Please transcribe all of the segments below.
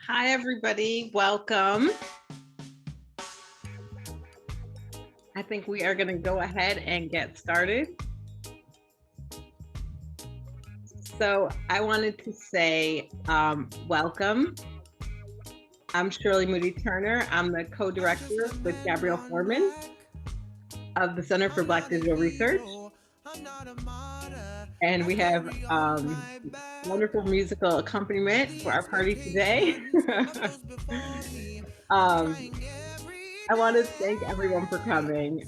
Hi, everybody. Welcome. I think we are going to go ahead and get started. So I wanted to say welcome. I'm Shirley Moody Turner. I'm the co-director with Gabrielle Foreman of the Center for Black Digital Research. And we have wonderful musical accompaniment for our party today. I want to thank everyone for coming.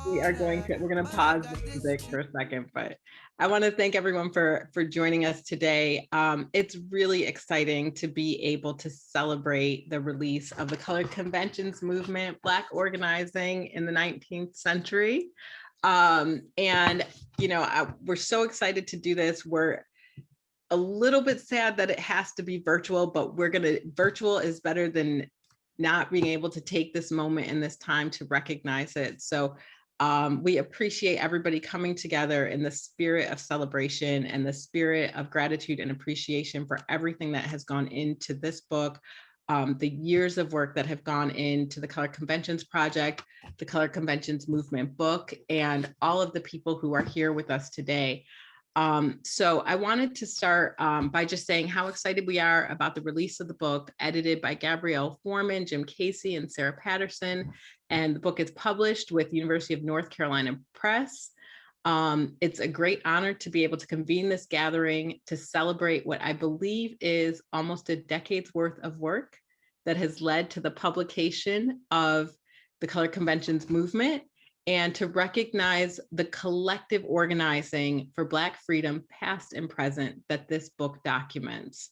We're going to pause the music for a second, but I want to thank everyone for joining us today. It's really exciting to be able to celebrate the release of the Colored Conventions movement, Black organizing in the 19th century. And, we're so excited to do this. We're a little bit sad that it has to be virtual, but virtual is better than not being able to take this moment and this time to recognize it. So we appreciate everybody coming together in the spirit of celebration and the spirit of gratitude and appreciation for everything that has gone into this book, the years of work that have gone into the Colored Conventions Project, the Colored Conventions Movement book, and all of the people who are here with us today. So I wanted to start by just saying how excited we are about the release of the book, edited by Gabrielle Foreman, Jim Casey, and Sarah Peterson. And the book is published with University of North Carolina Press. It's a great honor to be able to convene this gathering to celebrate what I believe is almost a decade's worth of work that has led to the publication of the Colored Conventions movement, and to recognize the collective organizing for Black freedom, past and present, that this book documents.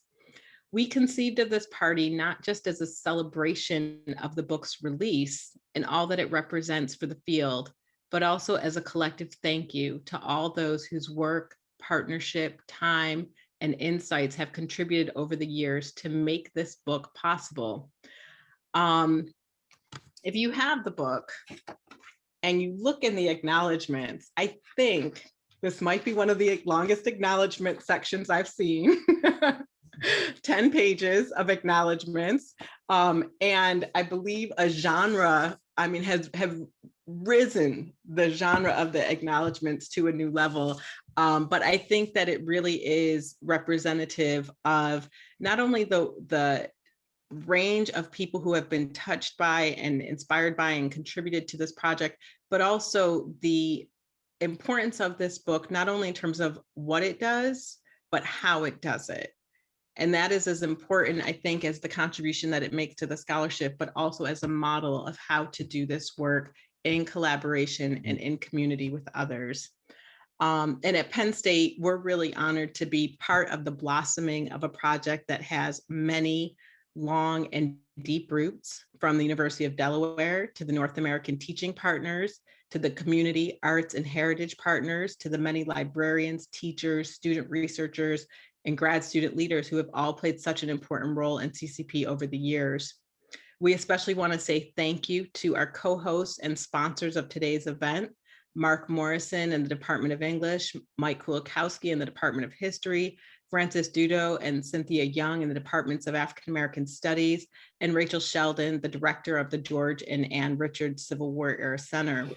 We conceived of this party not just as a celebration of the book's release and all that it represents for the field, but also as a collective thank you to all those whose work, partnership, time, and insights have contributed over the years to make this book possible. If you have the book, and you look in the acknowledgments, I think this might be one of the longest acknowledgement sections I've seen. 10 pages of acknowledgments. And I believe a genre, have risen the genre of the acknowledgments to a new level. But I think that it really is representative of not only the range of people who have been touched by and inspired by and contributed to this project, but also the importance of this book, not only in terms of what it does, but how it does it. And that is as important, I think, as the contribution that it makes to the scholarship, but also as a model of how to do this work in collaboration and in community with others. And at Penn State, we're really honored to be part of the blossoming of a project that has many long and deep roots, from the University of Delaware to the North American Teaching Partners, to the Community Arts and Heritage Partners, to the many librarians, teachers, student researchers, and grad student leaders who have all played such an important role in CCP over the years. We especially want to say thank you to our co-hosts and sponsors of today's event, Mark Morrison in the Department of English, Mike Kulikowski in the Department of History, Frances Dudo and Cynthia Young in the Departments of African American Studies, and Rachel Sheldon, the director of the George and Ann Richards Civil War Era Center.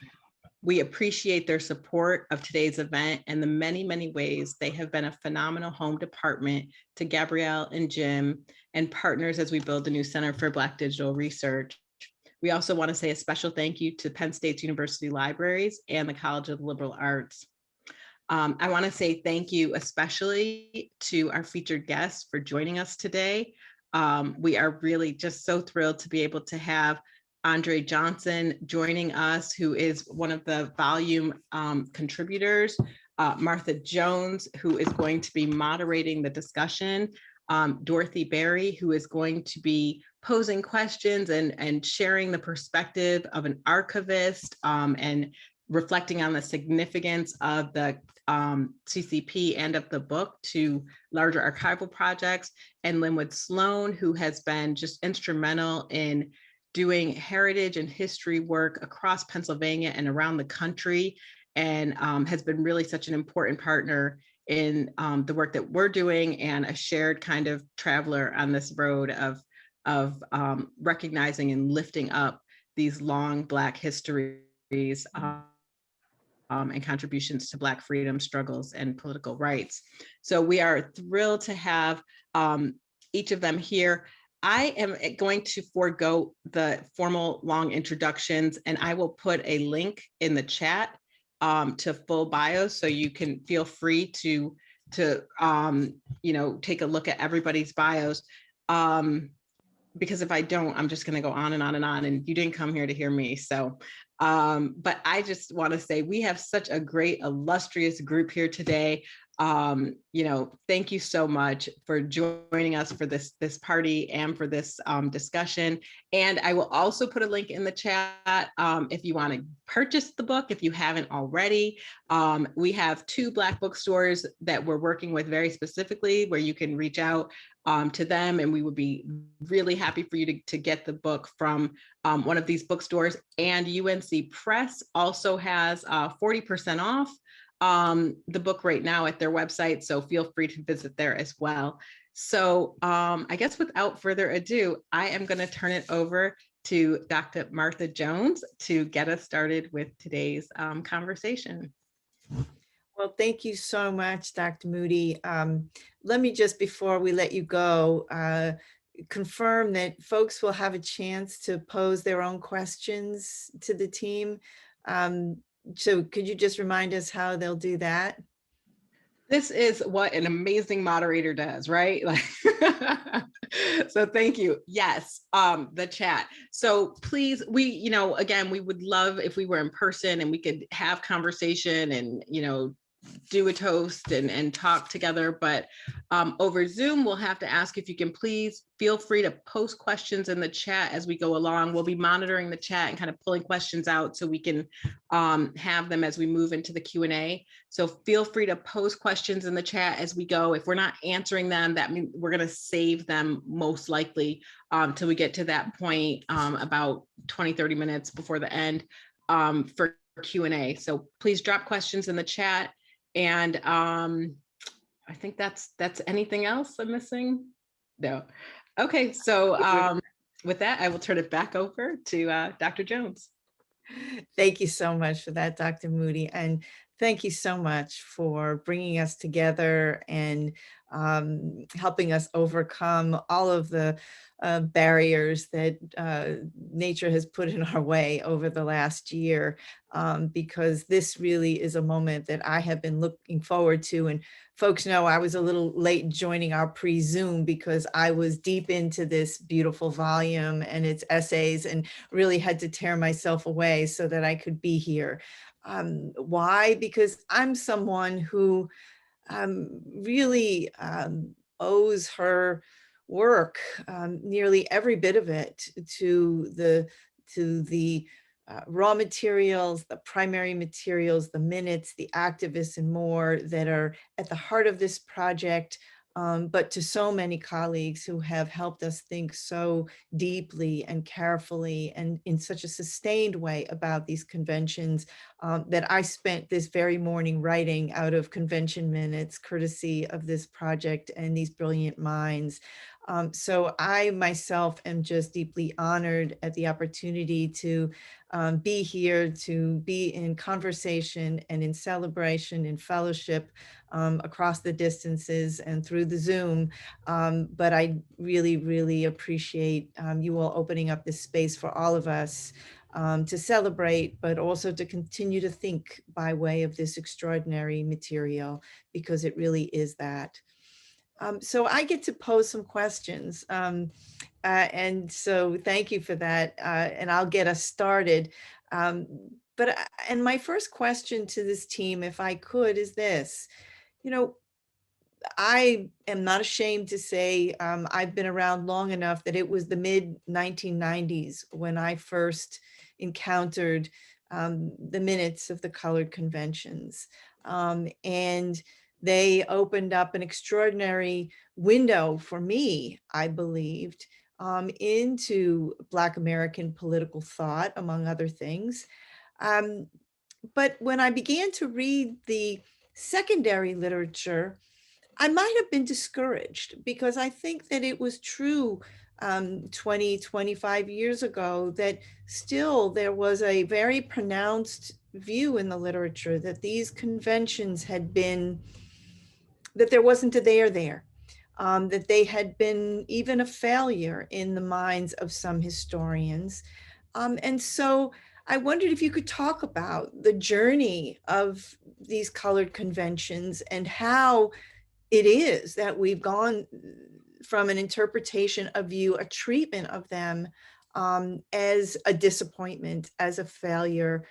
We appreciate their support of today's event and the many, many ways they have been a phenomenal home department to Gabrielle and Jim and partners as we build the new Center for Black Digital Research. We also want to say a special thank you to Penn State's University Libraries and the College of the Liberal Arts. I want to say thank you especially to our featured guests for joining us today. We are really just so thrilled to be able to have Andre Johnson joining us, who is one of the volume contributors, Martha Jones, who is going to be moderating the discussion, Dorothy Berry, who is going to be posing questions and sharing the perspective of an archivist and reflecting on the significance of the CCP and of the book to larger archival projects, and Lenwood Sloan, who has been just instrumental in doing heritage and history work across Pennsylvania and around the country, and has been really such an important partner in the work that we're doing, and a shared kind of traveler on this road of recognizing and lifting up these long Black histories and contributions to Black freedom struggles and political rights. So we are thrilled to have each of them here. I am going to forego the formal long introductions, and I will put a link in the chat to full bios, so you can feel free to take a look at everybody's bios. Because if I don't, I'm just going to go on and on and on, and you didn't come here to hear me. So, but I just want to say we have such a great, illustrious group here today. Thank you so much for joining us for this party and for this discussion. And I will also put a link in the chat if you want to purchase the book, if you haven't already. We have 2 Black bookstores that we're working with very specifically, where you can reach out to them, and we would be really happy for you to get the book from one of these bookstores. And UNC Press also has 40% off the book right now at their website, so feel free to visit there as well. So I guess without further ado, I am going to turn it over to Dr. Martha Jones to get us started with today's conversation. Well, thank you so much, Dr. Moody. Let me just, before we let you go, confirm that folks will have a chance to pose their own questions to the team. So could you just remind us how they'll do that? This is what an amazing moderator does, right? Like, so thank you. Yes, the chat. So please, again, we would love if we were in person and we could have conversation and, do a toast and talk together, but over Zoom, we'll have to ask if you can please feel free to post questions in the chat as we go along. We'll be monitoring the chat and kind of pulling questions out so we can have them as we move into the Q&A. So feel free to post questions in the chat as we go. If we're not answering them, that means we're going to save them most likely till we get to that point about 20-30 minutes before the end for Q&A. So please drop questions in the chat. And I think that's anything else I'm missing? No. Okay, so with that, I will turn it back over to Dr. Jones. Thank you so much for that, Dr. Moody. And thank you so much for bringing us together and helping us overcome all of the barriers that nature has put in our way over the last year, because this really is a moment that I have been looking forward to. And folks know I was a little late joining our pre-Zoom because I was deep into this beautiful volume and its essays and really had to tear myself away so that I could be here. Why? Because I'm someone who really owes her work, nearly every bit of it, to the raw materials, the primary materials, the minutes, the activists, and more that are at the heart of this project, but to so many colleagues who have helped us think so deeply and carefully and in such a sustained way about these conventions, that I spent this very morning writing out of convention minutes, courtesy of this project and these brilliant minds. So I myself am just deeply honored at the opportunity to be here, to be in conversation and in celebration and fellowship across the distances and through the Zoom. But I really, really appreciate you all opening up this space for all of us to celebrate, but also to continue to think by way of this extraordinary material, because it really is that. So I get to pose some questions. And so thank you for that. And I'll get us started. And my first question to this team, if I could, is this. I am not ashamed to say I've been around long enough that it was the mid 1990s when I first encountered the minutes of the colored conventions. And they opened up an extraordinary window for me, I believed, into Black American political thought, among other things. But when I began to read the secondary literature, I might have been discouraged because I think that it was true 20, 25 years ago that still there was a very pronounced view in the literature that these conventions had been, that there wasn't a there, that they had been even a failure in the minds of some historians. And so I wondered if you could talk about the journey of these colored conventions and how it is that we've gone from an interpretation of view, a treatment of them as a disappointment, as a failure,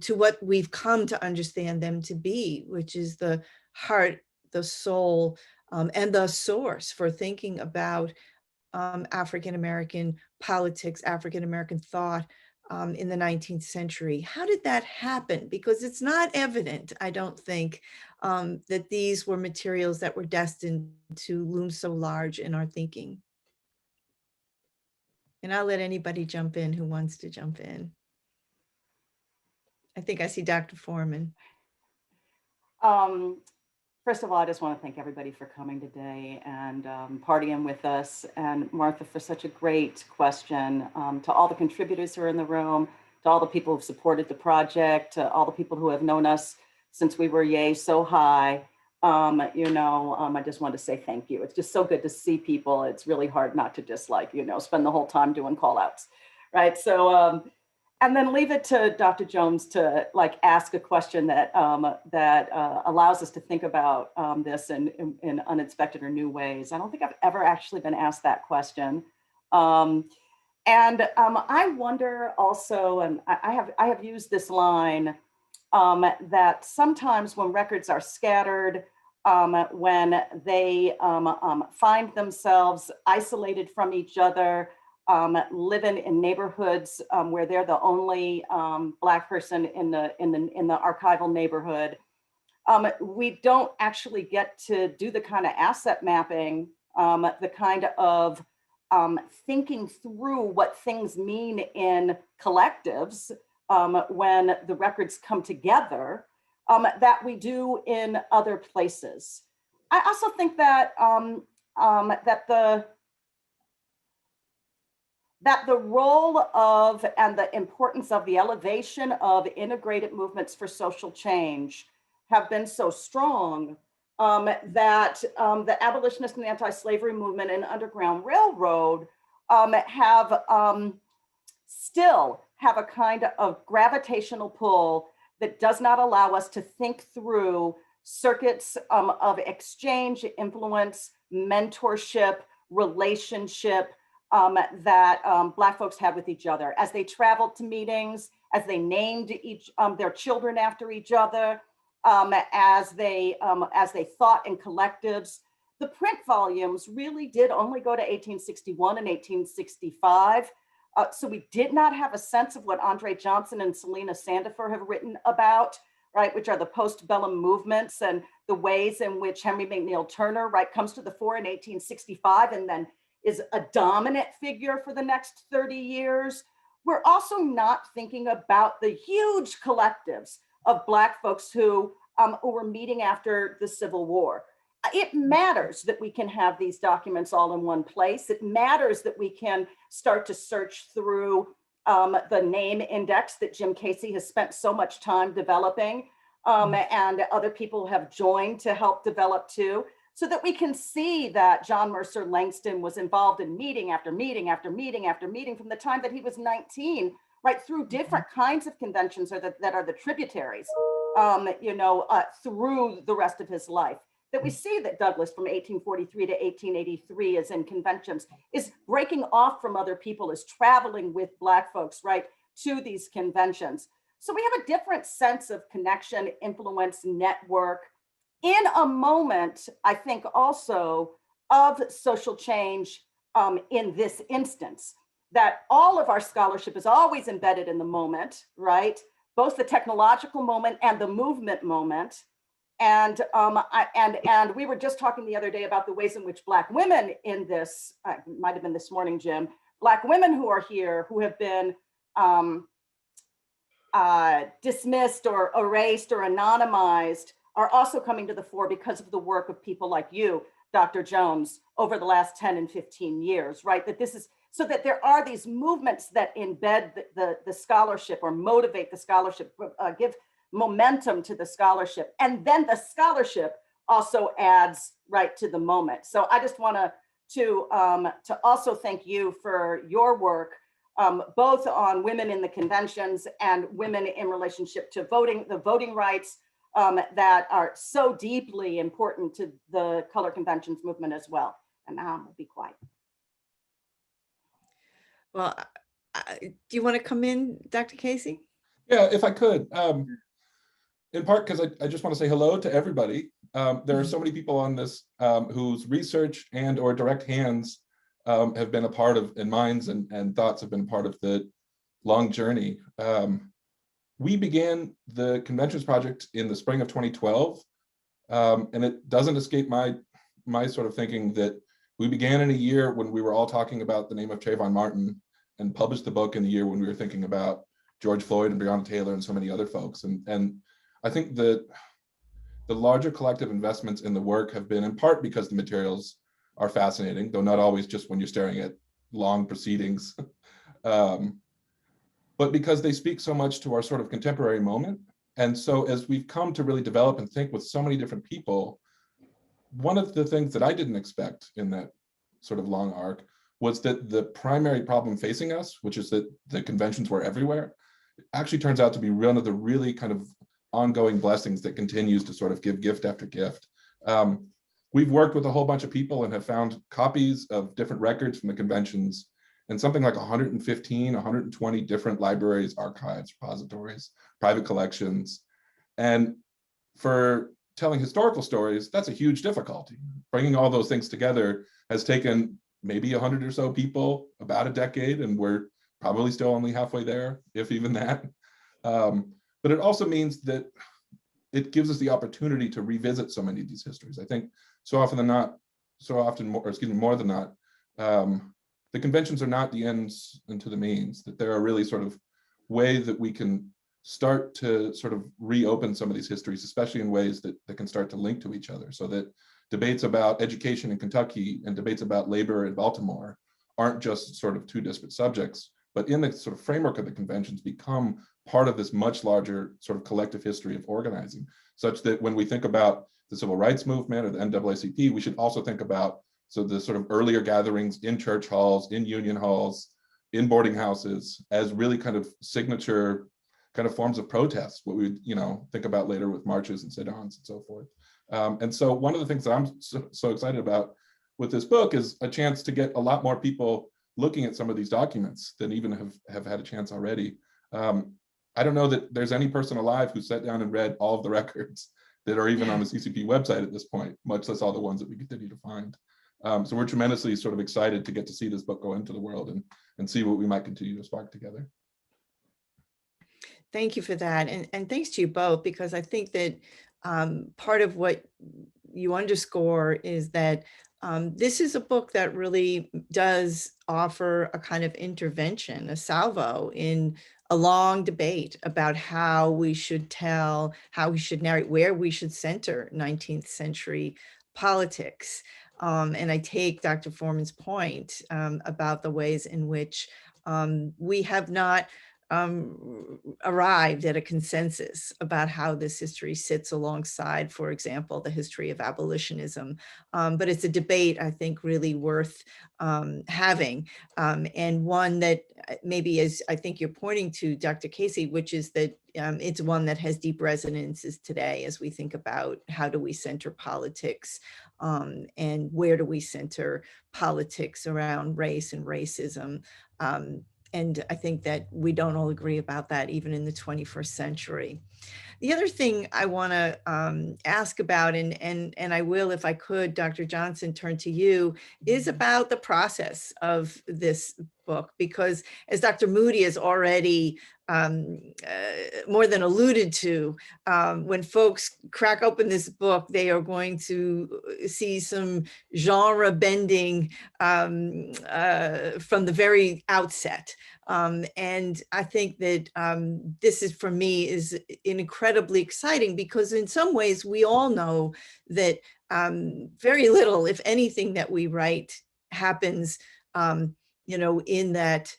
to what we've come to understand them to be, which is the heart, the soul, and the source for thinking about African-American politics, African-American thought in the 19th century. How did that happen? Because it's not evident, I don't think, that these were materials that were destined to loom so large in our thinking. And I'll let anybody jump in who wants to jump in. I think I see Dr. Foreman. First of all, I just want to thank everybody for coming today and partying with us, and Martha for such a great question. To all the contributors who are in the room, to all the people who've supported the project, to all the people who have known us since we were yay so high, I just want to say thank you. It's just so good to see people. It's really hard not to just spend the whole time doing call outs, right? So, and then leave it to Dr. Jones to ask a question that allows us to think about this in unexpected or new ways. I don't think I've ever actually been asked that question. I wonder also, and I have used this line, that sometimes when records are scattered, when they find themselves isolated from each other, living in neighborhoods where they're the only Black person in the archival neighborhood, we don't actually get to do the kind of asset mapping, the kind of thinking through what things mean in collectives when the records come together that we do in other places. I also think that that the role of and the importance of the elevation of integrated movements for social change have been so strong that the abolitionist and anti-slavery movement and Underground Railroad still have a kind of gravitational pull that does not allow us to think through circuits of exchange, influence, mentorship, relationship, that Black folks had with each other as they traveled to meetings, as they named their children after each other, as they thought in collectives. The print volumes really did only go to 1861 and 1865. So we did not have a sense of what Andre Johnson and Selena Sandifer have written about, right, which are the postbellum movements and the ways in which Henry McNeill Turner, right, comes to the fore in 1865 and then is a dominant figure for the next 30 years. We're also not thinking about the huge collectives of Black folks who were meeting after the Civil War. It matters that we can have these documents all in one place. It matters that we can start to search through the name index that Jim Casey has spent so much time developing, and other people have joined to help develop too, so that we can see that John Mercer Langston was involved in meeting after meeting after meeting after meeting from the time that he was 19, right, through different kinds of conventions that are the tributaries, through the rest of his life. That we see that Douglass from 1843 to 1883 is in conventions, is breaking off from other people, is traveling with Black folks, right, to these conventions. So we have a different sense of connection, influence, network, in a moment, I think also, of social change in this instance, that all of our scholarship is always embedded in the moment, right? Both the technological moment and the movement moment. And we were just talking the other day about the ways in which Black women in this, might have been this morning, Jim, Black women who are here who have been dismissed or erased or anonymized are also coming to the fore because of the work of people like you, Dr. Jones, over the last 10 and 15 years, right? That this is so that there are these movements that embed the scholarship or motivate the scholarship, give momentum to the scholarship. And then the scholarship also adds right to the moment. So I just want to also thank you for your work, both on women in the conventions and women in relationship to voting, the voting rights that are so deeply important to the color conventions movement as well. And now I'm gonna be quiet. Well, do you want to come in, Dr. Casey? Yeah, if I could, in part because I just want to say hello to everybody. There are so many people on this whose research and or direct hands have been a part of, and minds and thoughts have been part of the long journey. We began the Conventions Project in the spring of 2012, and it doesn't escape my sort of thinking that we began in a year when we were all talking about the name of Trayvon Martin, and published the book in the year when we were thinking about George Floyd and Breonna Taylor and so many other folks. And I think that the larger collective investments in the work have been in part because the materials are fascinating, though not always just when you're staring at long proceedings, but because they speak so much to our sort of contemporary moment. And so as we've come to really develop and think with so many different people, one of the things that I didn't expect in that sort of long arc was that the primary problem facing us, which is that the conventions were everywhere, actually turns out to be one of the really kind of ongoing blessings that continues to sort of give gift after gift. We've worked with a whole bunch of people and have found copies of different records from the conventions in something like 115, 120 different libraries, archives, repositories, private collections. And for telling historical stories, that's a huge difficulty. Bringing all those things together has taken maybe 100 or so people, about a decade, and we're probably still only halfway there, if even that. But it also means that it gives us the opportunity to revisit so many of these histories. I think more than not, the conventions are not the ends into the means, that there are really sort of ways that we can start to sort of reopen some of these histories, especially in ways that can start to link to each other, so that debates about education in Kentucky and debates about labor in Baltimore aren't just sort of two disparate subjects, but in the sort of framework of the conventions become part of this much larger sort of collective history of organizing, such that when we think about the civil rights movement or the NAACP, we should also think about the sort of earlier gatherings in church halls, in union halls, in boarding houses as really kind of signature kind of forms of protest, what we think about later with marches and sit-ons and so forth. And so one of the things that I'm so excited about with this book is a chance to get a lot more people looking at some of these documents than even have had a chance already. I don't know that there's any person alive who sat down and read all of the records that are even on the CCP website at this point, much less all the ones that we continue to find. So we're tremendously sort of excited to get to see this book go into the world and see what we might continue to spark together. Thank you for that. And thanks to you both, because I think that part of what you underscore is that this is a book that really does offer a kind of intervention, a salvo in a long debate about how we should tell, how we should narrate, where we should center 19th century politics. And I take Dr. Foreman's point about the ways in which we have not arrived at a consensus about how this history sits alongside, for example, the history of abolitionism. But it's a debate, I think, really worth having, and one that maybe, as I think you're pointing to, Dr. Casey, which is that it's one that has deep resonances today as we think about how do we center politics and where do we center politics around race and racism. And I think that we don't all agree about that even in the 21st century. The other thing I want to ask about, and I will, if I could, Dr. Johnson, turn to you, is about the process of this book, because as Dr. Moody has already more than alluded to, when folks crack open this book, they are going to see some genre bending from the very outset. And I think that this is, for me, is incredibly exciting, because in some ways we all know that very little, if anything, that we write happens, you know, in that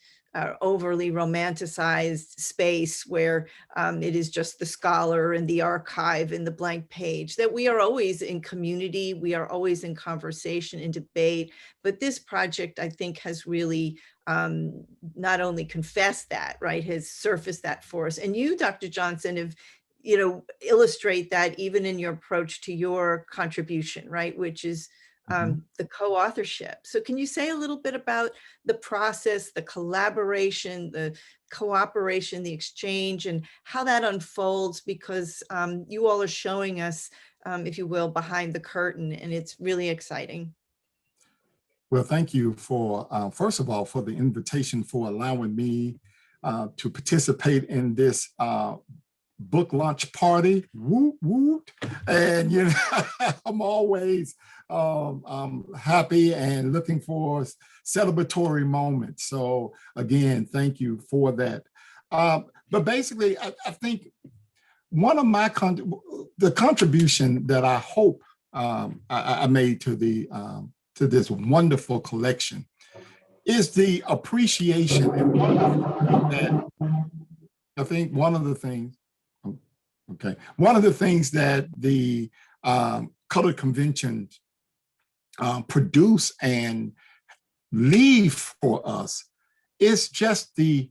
overly romanticized space where it is just the scholar and the archive and the blank page. That we are always in community, we are always in conversation and debate. But this project, I think, has really not only confessed that, right, has surfaced that for us. And you, Dr. Johnson, have, you know, illustrate that even in your approach to your contribution, right, which is the co-authorship. So can you say a little bit about the process, the collaboration, the cooperation, the exchange, and how that unfolds? Because you all are showing us, if you will, behind the curtain, and it's really exciting. Well, thank you for, first of all, for the invitation, for allowing me to participate in this book launch party. Woot, woot. And, you know, I'm always happy and looking for celebratory moments. So again, thank you for that. But basically, I think one of my the contribution that I hope I made to the to this wonderful collection is the appreciation. And one of the that I think one of the things, okay, one of the things that the colored conventions produce and leave for us is just the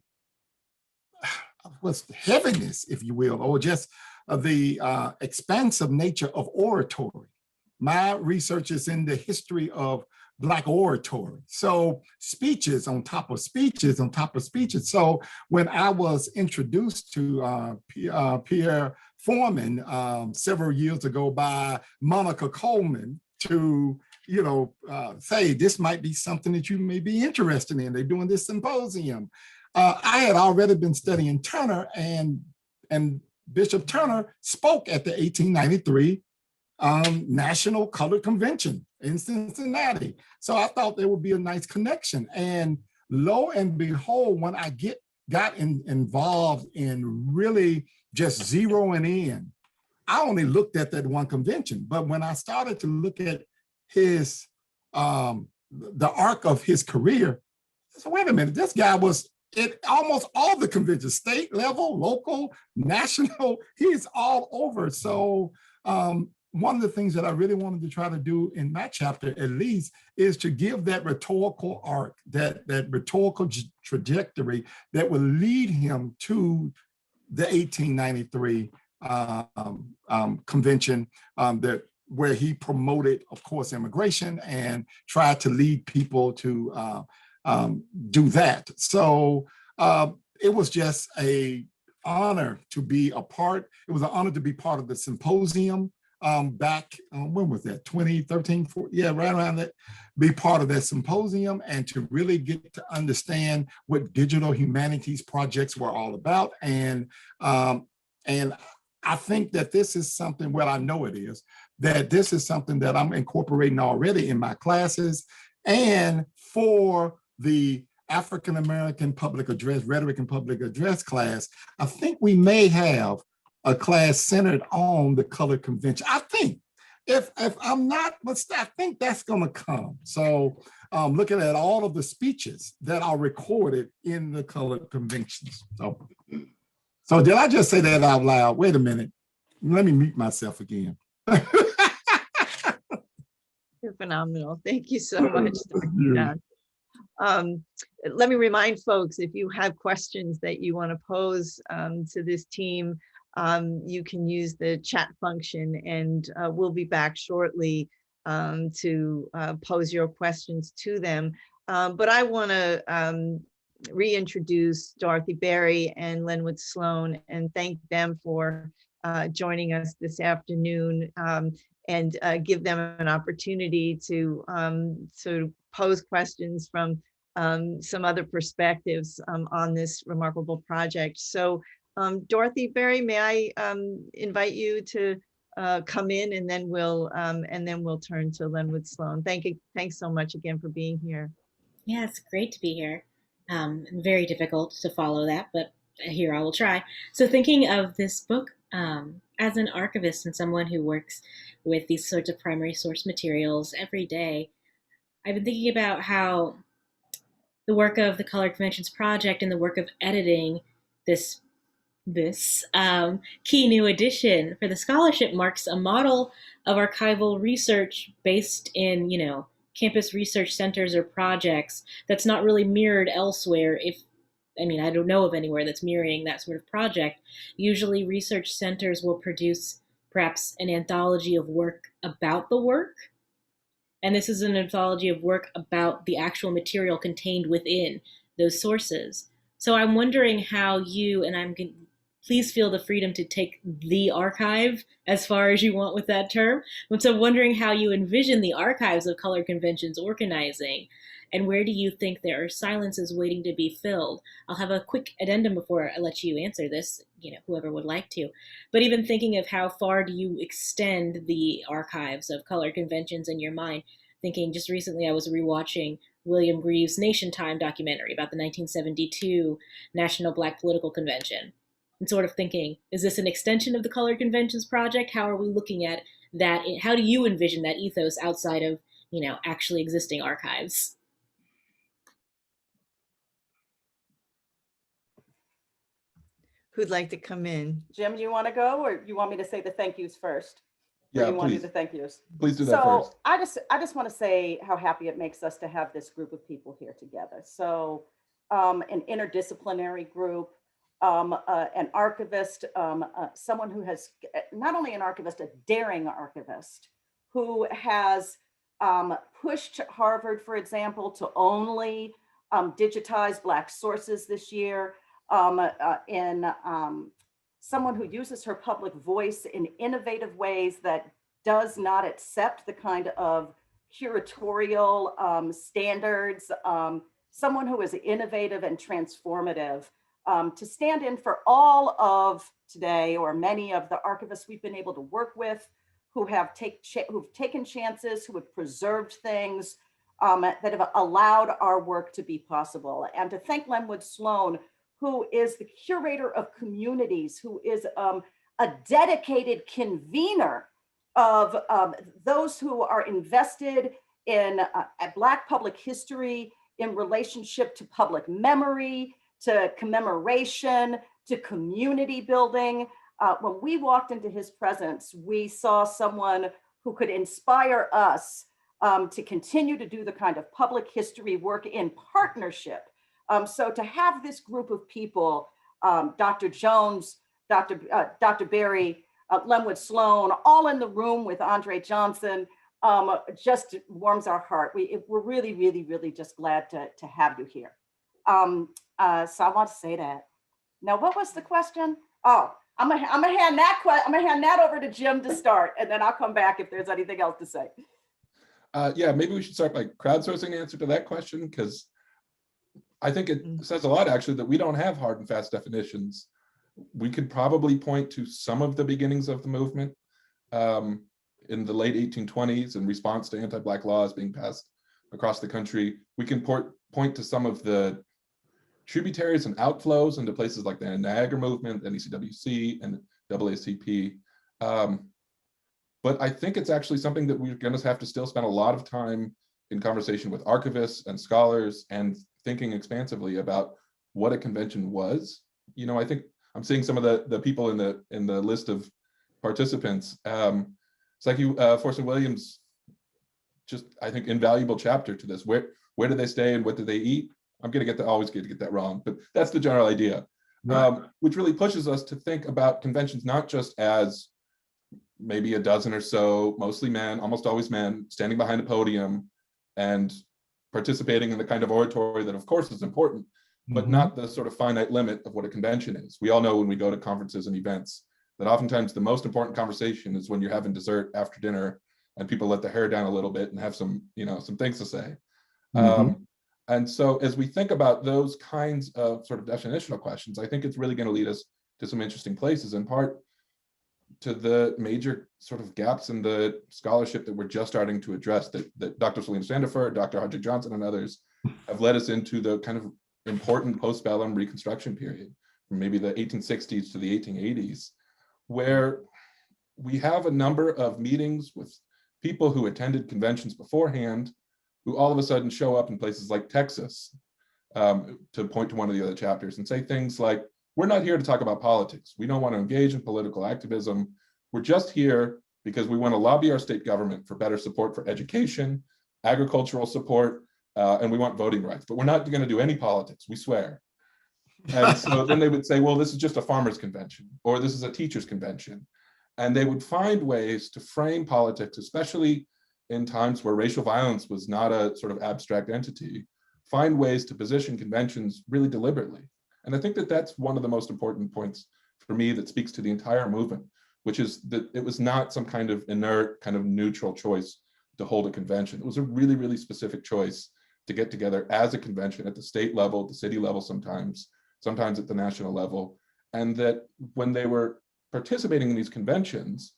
heaviness, if you will, or just the expansive nature of oratory. My research is in the history of Black oratory. So speeches on top of speeches on top of speeches. So when I was introduced to Pierre Foreman several years ago by Monica Coleman to, you know, say this might be something that you may be interested in. They're doing this symposium. I had already been studying Turner, and Bishop Turner spoke at the 1893 National Colored Convention in Cincinnati. So I thought there would be a nice connection. And lo and behold, when I got involved in really just zeroing in, I only looked at that one convention. But when I started to look at his, the arc of his career, I said, wait a minute, this guy was at almost all the conventions, state level, local, national, he's all over. So one of the things that I really wanted to try to do in my chapter, at least, is to give that rhetorical arc, that rhetorical trajectory that will lead him to the 1893 convention where he promoted, of course, immigration and tried to lead people to do that. So it was just an honor to be a part. It was an honor to be part of the symposium back, when was that, 2013, yeah, right around that, be part of that symposium and to really get to understand what digital humanities projects were all about. And I think that this is something, well, I know it is, that this is something that I'm incorporating already in my classes. And for the African-American public address, rhetoric and public address class, I think we may have a class centered on the colored convention. I think, if I'm not, but I think that's gonna come. So looking at all of the speeches that are recorded in the colored conventions. So did I just say that out loud? Wait a minute, let me mute myself again. You're phenomenal. Thank you so much, Dr. John. Let me remind folks, if you have questions that you want to pose to this team, you can use the chat function, and we'll be back shortly to pose your questions to them. But I want to reintroduce Dorothy Berry and Lenwood Sloan and thank them for joining us this afternoon, and give them an opportunity to sort of pose questions from some other perspectives on this remarkable project. So Dorothy, Berry, may I invite you to come in, and then we'll turn to Lenwood Sloan. Thanks so much again for being here. Yeah, it's great to be here. Very difficult to follow that, but here I will try. So thinking of this book as an archivist and someone who works with these sorts of primary source materials every day, I've been thinking about how the work of the Color Conventions Project and the work of editing this key new edition for the scholarship marks a model of archival research based in, campus research centers or projects that's not really mirrored elsewhere. I don't know of anywhere that's mirroring that sort of project. Usually research centers will produce perhaps an anthology of work about the work. And this is an anthology of work about the actual material contained within those sources. So I'm wondering how you, and please feel the freedom to take the archive as far as you want with that term. But so wondering how you envision the archives of color conventions organizing, and where do you think there are silences waiting to be filled? I'll have a quick addendum before I let you answer this, whoever would like to. But even thinking of how far do you extend the archives of color conventions in your mind? Thinking just recently I was rewatching William Greaves' Nation Time documentary about the 1972 National Black Political Convention. And sort of thinking, is this an extension of the Color Conventions Project? How are we looking at that? How do you envision that ethos outside of, actually existing archives? Who'd like to come in? Jim, do you want to go, or you want me to say the thank yous first? Yeah, you want to do please. the thank yous? Please do that first. I just want to say how happy it makes us to have this group of people here together. So an interdisciplinary group, an archivist, someone who has, not only an archivist, a daring archivist, who has pushed Harvard, for example, to only digitize Black sources this year, someone who uses her public voice in innovative ways that does not accept the kind of curatorial standards, someone who is innovative and transformative, to stand in for all of today, or many of the archivists we've been able to work with, who've taken chances, who have preserved things that have allowed our work to be possible. And to thank Lenwood Sloan, who is the curator of communities, who is a dedicated convener of those who are invested in Black public history in relationship to public memory, to commemoration, to community building. When we walked into his presence, we saw someone who could inspire us to continue to do the kind of public history work in partnership. So to have this group of people, Dr. Jones, Dr. Berry, Lenwood Sloan, all in the room with Andre Johnson, just warms our heart. We're really, really, really just glad to have you here. So I want to say that. Now, what was the question? Oh, I'm gonna hand that over to Jim to start, and then I'll come back if there's anything else to say. Yeah, maybe we should start by crowdsourcing the answer to that question, because I think it says a lot, actually, that we don't have hard and fast definitions. We could probably point to some of the beginnings of the movement in the late 1820s in response to anti-Black laws being passed across the country. We can point to some of the tributaries and outflows into places like the Niagara movement, NECWC, and AACP. But I think it's actually something that we're going to have to still spend a lot of time in conversation with archivists and scholars and thinking expansively about what a convention was. I think I'm seeing some of the people in the list of participants. Psyche Forson Williams, just I think invaluable chapter to this. Where do they stay and what do they eat? I'm always get that wrong, but that's the general idea, right. Which really pushes us to think about conventions not just as maybe a dozen or so, mostly men, almost always men, standing behind a podium and participating in the kind of oratory that of course is important, but not the sort of finite limit of what a convention is. We all know when we go to conferences and events that oftentimes the most important conversation is when you're having dessert after dinner and people let their hair down a little bit and have some things to say. And so as we think about those kinds of sort of definitional questions, I think it's really going to lead us to some interesting places, in part to the major sort of gaps in the scholarship that we're just starting to address, that Dr. Selena Sandefur, Dr. Hodges Johnson, and others have led us into the kind of important postbellum Reconstruction period, from maybe the 1860s to the 1880s, where we have a number of meetings with people who attended conventions beforehand, who all of a sudden show up in places like Texas, to point to one of the other chapters, and say things like, we're not here to talk about politics. We don't want to engage in political activism. We're just here because we want to lobby our state government for better support for education, agricultural support, and we want voting rights. But we're not going to do any politics, we swear. And so then they would say, well, this is just a farmers' convention, or this is a teachers' convention. And they would find ways to frame politics, especially in times where racial violence was not a sort of abstract entity, find ways to position conventions really deliberately. And I think that that's one of the most important points for me that speaks to the entire movement, which is that it was not some kind of inert, kind of neutral choice to hold a convention. It was a really, really specific choice to get together as a convention at the state level, the city level sometimes at the national level. And that when they were participating in these conventions,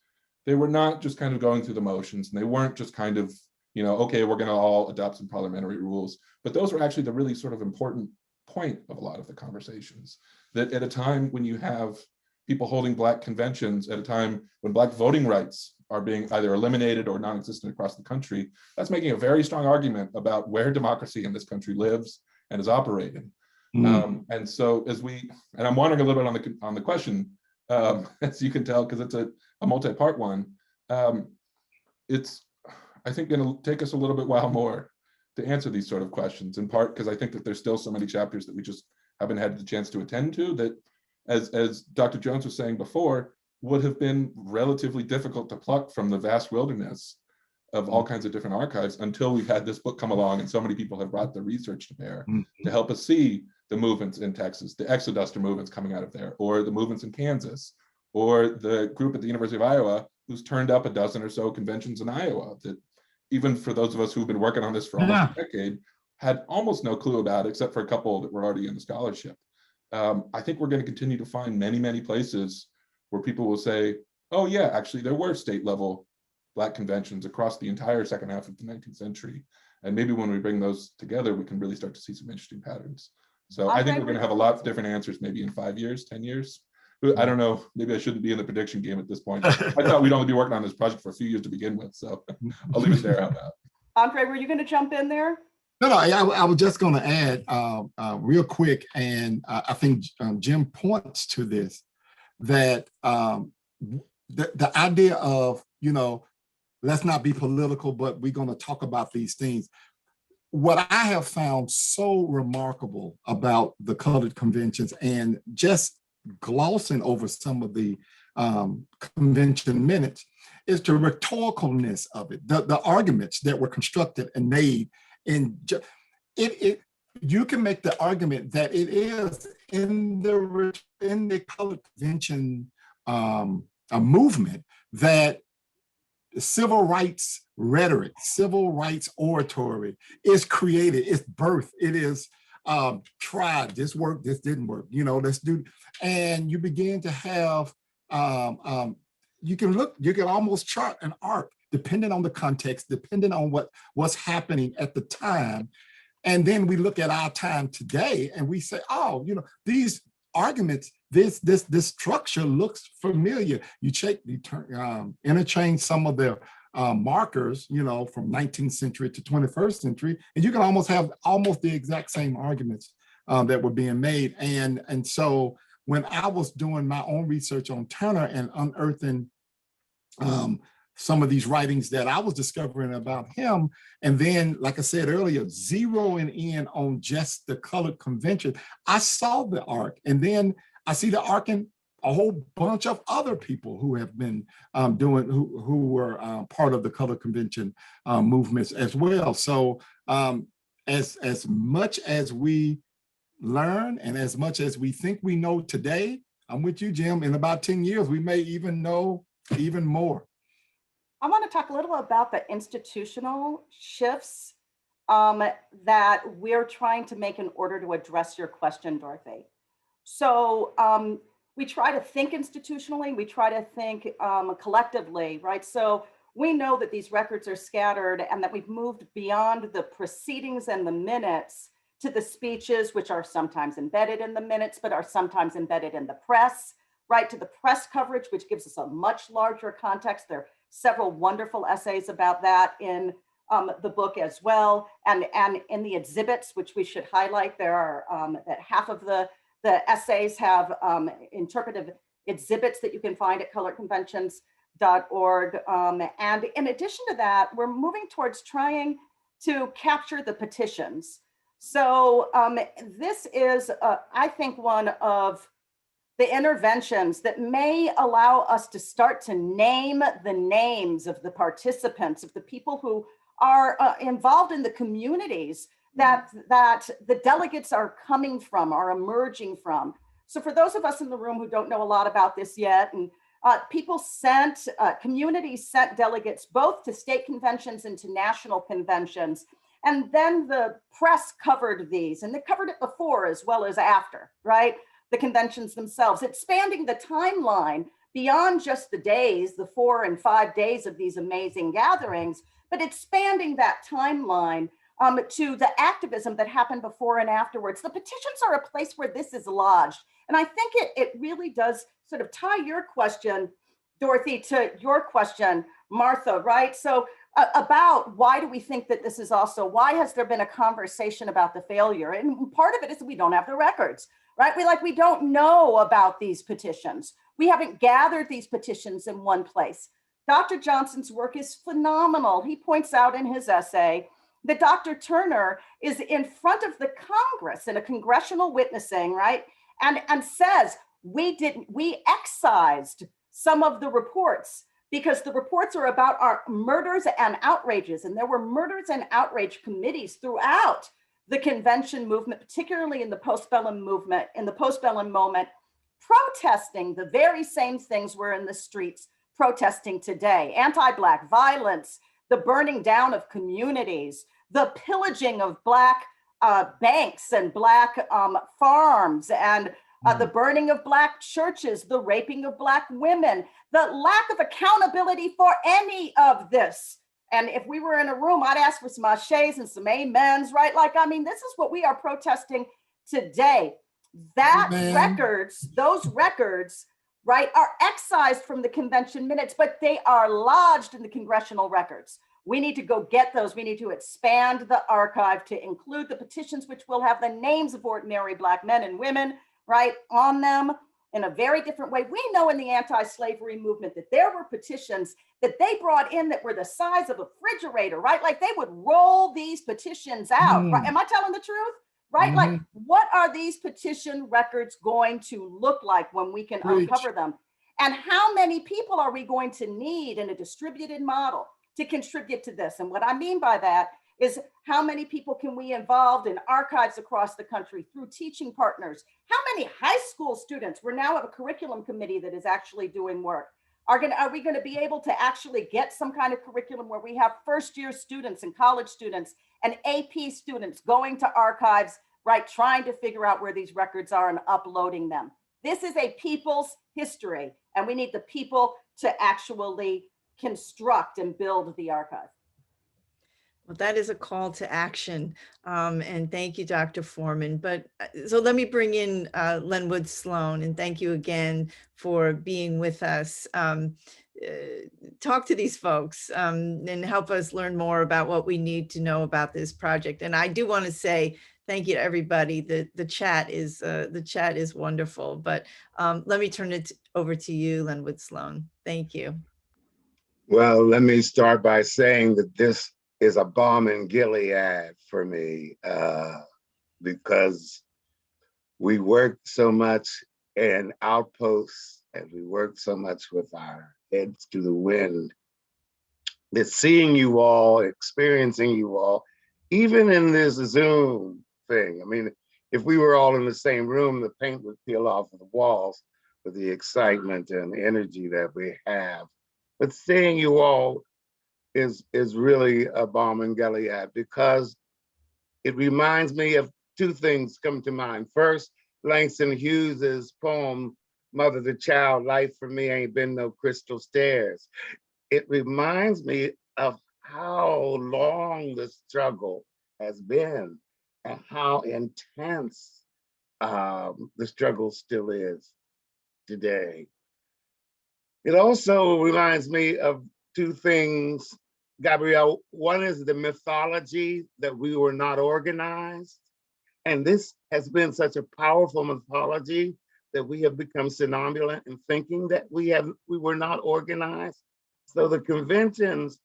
they were not just kind of going through the motions, and they weren't just kind of, okay, we're going to all adopt some parliamentary rules, but those were actually the really sort of important point of a lot of the conversations. That at a time when you have people holding Black conventions, at a time when Black voting rights are being either eliminated or non-existent across the country, that's making a very strong argument about where democracy in this country lives and is operating. And so and I'm wandering a little bit on the question, as you can tell, because it's a multi-part one. It's, I think, going to take us a little bit while more to answer these sort of questions, in part because I think that there's still so many chapters that we just haven't had the chance to attend to, that, as Dr. Jones was saying before, would have been relatively difficult to pluck from the vast wilderness of all kinds of different archives until we've had this book come along, and so many people have brought the research to bear to help us see the movements in Texas, the exoduster movements coming out of there, or the movements in Kansas, or the group at the University of Iowa who's turned up a dozen or so conventions in Iowa that, even for those of us who've been working on this for almost a decade, had almost no clue about, except for a couple that were already in the scholarship. I think we're going to continue to find many, many places where people will say, oh yeah, actually there were state level Black conventions across the entire second half of the 19th century. And maybe when we bring those together, we can really start to see some interesting patterns. So I think we're going to have a lot of different answers, maybe in 5 years, 10 years. I don't know, maybe I shouldn't be in the prediction game at this point. I thought we'd only be working on this project for a few years to begin with, so I'll leave it there. How about? Andre, were you going to jump in there? No, I was just going to add real quick, and I think Jim points to this, that the idea of, let's not be political, but we're going to talk about these things. What I have found so remarkable about the colored conventions, and just glossing over some of the convention minutes, is the rhetoricalness of it, the arguments that were constructed and made. And you can make the argument that it is in the colored convention a movement that civil rights rhetoric, civil rights oratory is created, it's birthed, it is tried, this worked, this didn't work, let's do, and you begin to have, you can almost chart an arc depending on the context, depending on what's happening at the time. And then we look at our time today and we say, oh, these arguments, this structure looks familiar. You interchange some of the markers, from 19th century to 21st century, and you can almost have the exact same arguments that were being made. And so when I was doing my own research on Turner and unearthing some of these writings that I was discovering about him, and then, like I said earlier, zeroing in on just the colored convention, I saw the arc, and then I see the arc in a whole bunch of other people who have been who were part of the colored convention movements as well. So as much as we learn and as much as we think we know today, I'm with you, Jim, in about 10 years, we may even know even more. I want to talk a little about the institutional shifts that we're trying to make in order to address your question, Dorothy. So we try to think institutionally, we try to think collectively, right? So we know that these records are scattered and that we've moved beyond the proceedings and the minutes to the speeches, which are sometimes embedded in the minutes, but are sometimes embedded in the press, right? To the press coverage, which gives us a much larger context. There are several wonderful essays about that in the book as well. And in the exhibits, which we should highlight, there are that half of the essays have interpretive exhibits that you can find at coloredconventions.org. And in addition to that, we're moving towards trying to capture the petitions. So this is, I think, one of the interventions that may allow us to start to name the names of the participants, of the people who are involved in the communities that the delegates are coming from, are emerging from. So for those of us in the room who don't know a lot about this yet, and people sent, communities sent delegates both to state conventions and to national conventions. And then the press covered these, and they covered it before as well as after, right? The conventions themselves, expanding the timeline beyond just the days, the 4 and 5 days of these amazing gatherings, but expanding that timeline to the activism that happened before and afterwards. The petitions are a place where this is lodged. And I think it really does sort of tie your question, Dorothy, to your question, Martha, right? So about why do we think that this is also, why has there been a conversation about the failure? And part of it is we don't have the records, right? We don't know about these petitions. We haven't gathered these petitions in one place. Dr. Johnson's work is phenomenal. He points out in his essay that Dr. Turner is in front of the Congress in a congressional witnessing, right? And says, we excised some of the reports because the reports are about our murders and outrages. And there were murders and outrage committees throughout the convention movement, particularly in the postbellum movement, in the postbellum moment, protesting the very same things we're in the streets protesting today. Anti-Black violence, the burning down of communities, the pillaging of Black banks and Black farms, and the burning of Black churches, the raping of Black women, the lack of accountability for any of this. And if we were in a room, I'd ask for some ashes and some amens, right? This is what we are protesting today. That records, those records, right, are excised from the convention minutes, but they are lodged in the congressional records. We need to go get those. We need to expand the archive to include the petitions, which will have the names of ordinary Black men and women, right, on them in a very different way. We know in the anti-slavery movement that there were petitions that they brought in that were the size of a refrigerator, right? They would roll these petitions out, right? Am I telling the truth? Right? What are these petition records going to look like when we can uncover them? And how many people are we going to need in a distributed model to contribute to this? And what I mean by that is how many people can we involve in archives across the country through teaching partners? How many high school students? We now have a curriculum committee that is actually doing work. Are we going to be able to actually get some kind of curriculum where we have first-year students and college students and AP students going to archives, right, trying to figure out where these records are and uploading them? This is a people's history, and we need the people to actually construct and build the archive. Well, that is a call to action. And thank you, Dr. Foreman. But so let me bring in Lenwood Sloan, and thank you again for being with us. Talk to these folks and help us learn more about what we need to know about this project. And I do want to say thank you to everybody. The chat is wonderful. But let me turn it over to you, Lenwood Sloan. Thank you. Well, let me start by saying that this is a balm in Gilead for me because we worked so much in outposts and we worked so much with our heads to the wind that seeing you all, experiencing you all, even in this Zoom thing. If we were all in the same room, the paint would peel off of the walls with the excitement and energy that we have. But seeing you all is really a balm in Gilead because It reminds me of two things come to mind. First, Langston Hughes's poem, Mother to Child, Life for Me Ain't Been No Crystal Stairs. It reminds me of how long the struggle has been and how intense the struggle still is today. It also reminds me of two things, Gabrielle. One is the mythology that we were not organized. And this has been such a powerful mythology that we have become somnambulant in thinking that we were not organized. So the conventions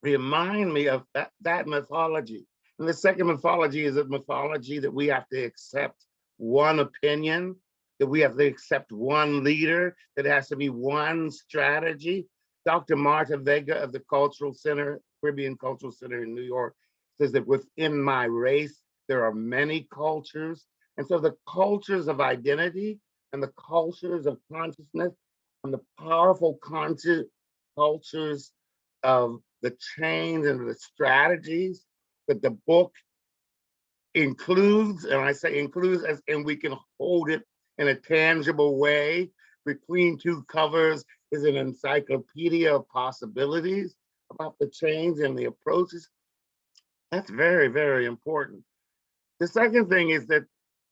remind me of that mythology. And the second mythology is a mythology that we have to accept one opinion, that we have to accept one leader, that has to be one strategy. Dr. Marta Vega of the Cultural Center, Caribbean Cultural Center in New York, says that within my race, there are many cultures. And so the cultures of identity and the cultures of consciousness and the powerful cultures of the change and the strategies that the book includes, and I say includes, as and we can hold it in a tangible way. Between two covers is an encyclopedia of possibilities about the change and the approaches. That's very, very important. The second thing is that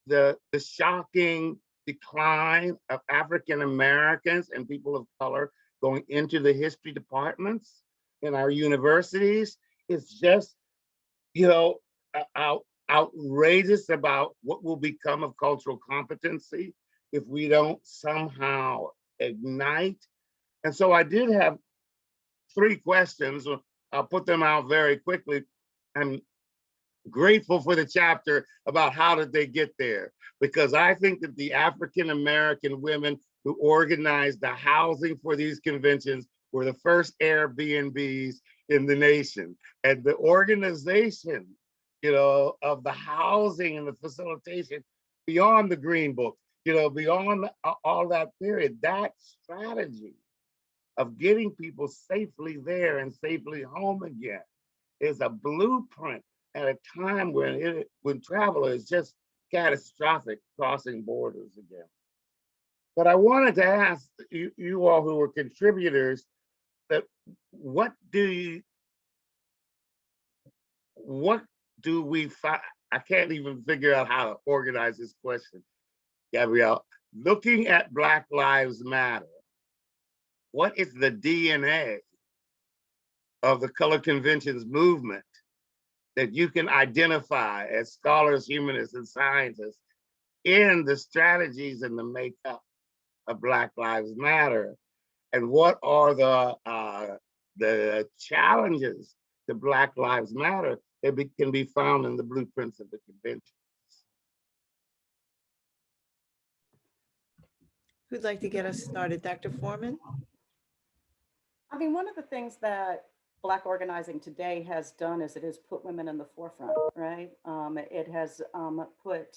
the shocking decline of African Americans and people of color going into the history departments in our universities is just, outrageous about what will become of cultural competency if we don't somehow ignite. And so I did have 3 questions. I'll put them out very quickly. I'm grateful for the chapter about how did they get there, because I think that the African American women who organized the housing for these conventions were the first Airbnbs in the nation. And the organization, of the housing and the facilitation beyond the Green Book, beyond all that period, that strategy of getting people safely there and safely home again is a blueprint at a time when travel is just catastrophic, crossing borders again. But I wanted to ask you all who were contributors that what do we find? I can't even figure out how to organize this question, Gabrielle. Looking at Black Lives Matter, what is the DNA of the Color Conventions movement that you can identify as scholars, humanists, and scientists in the strategies and the makeup of Black Lives Matter? And what are the challenges to Black Lives Matter that can be found in the blueprints of the convention? Who'd like to get us started? Dr. Foreman? I mean, one of the things that Black organizing today has done is it has put women in the forefront, right? It has put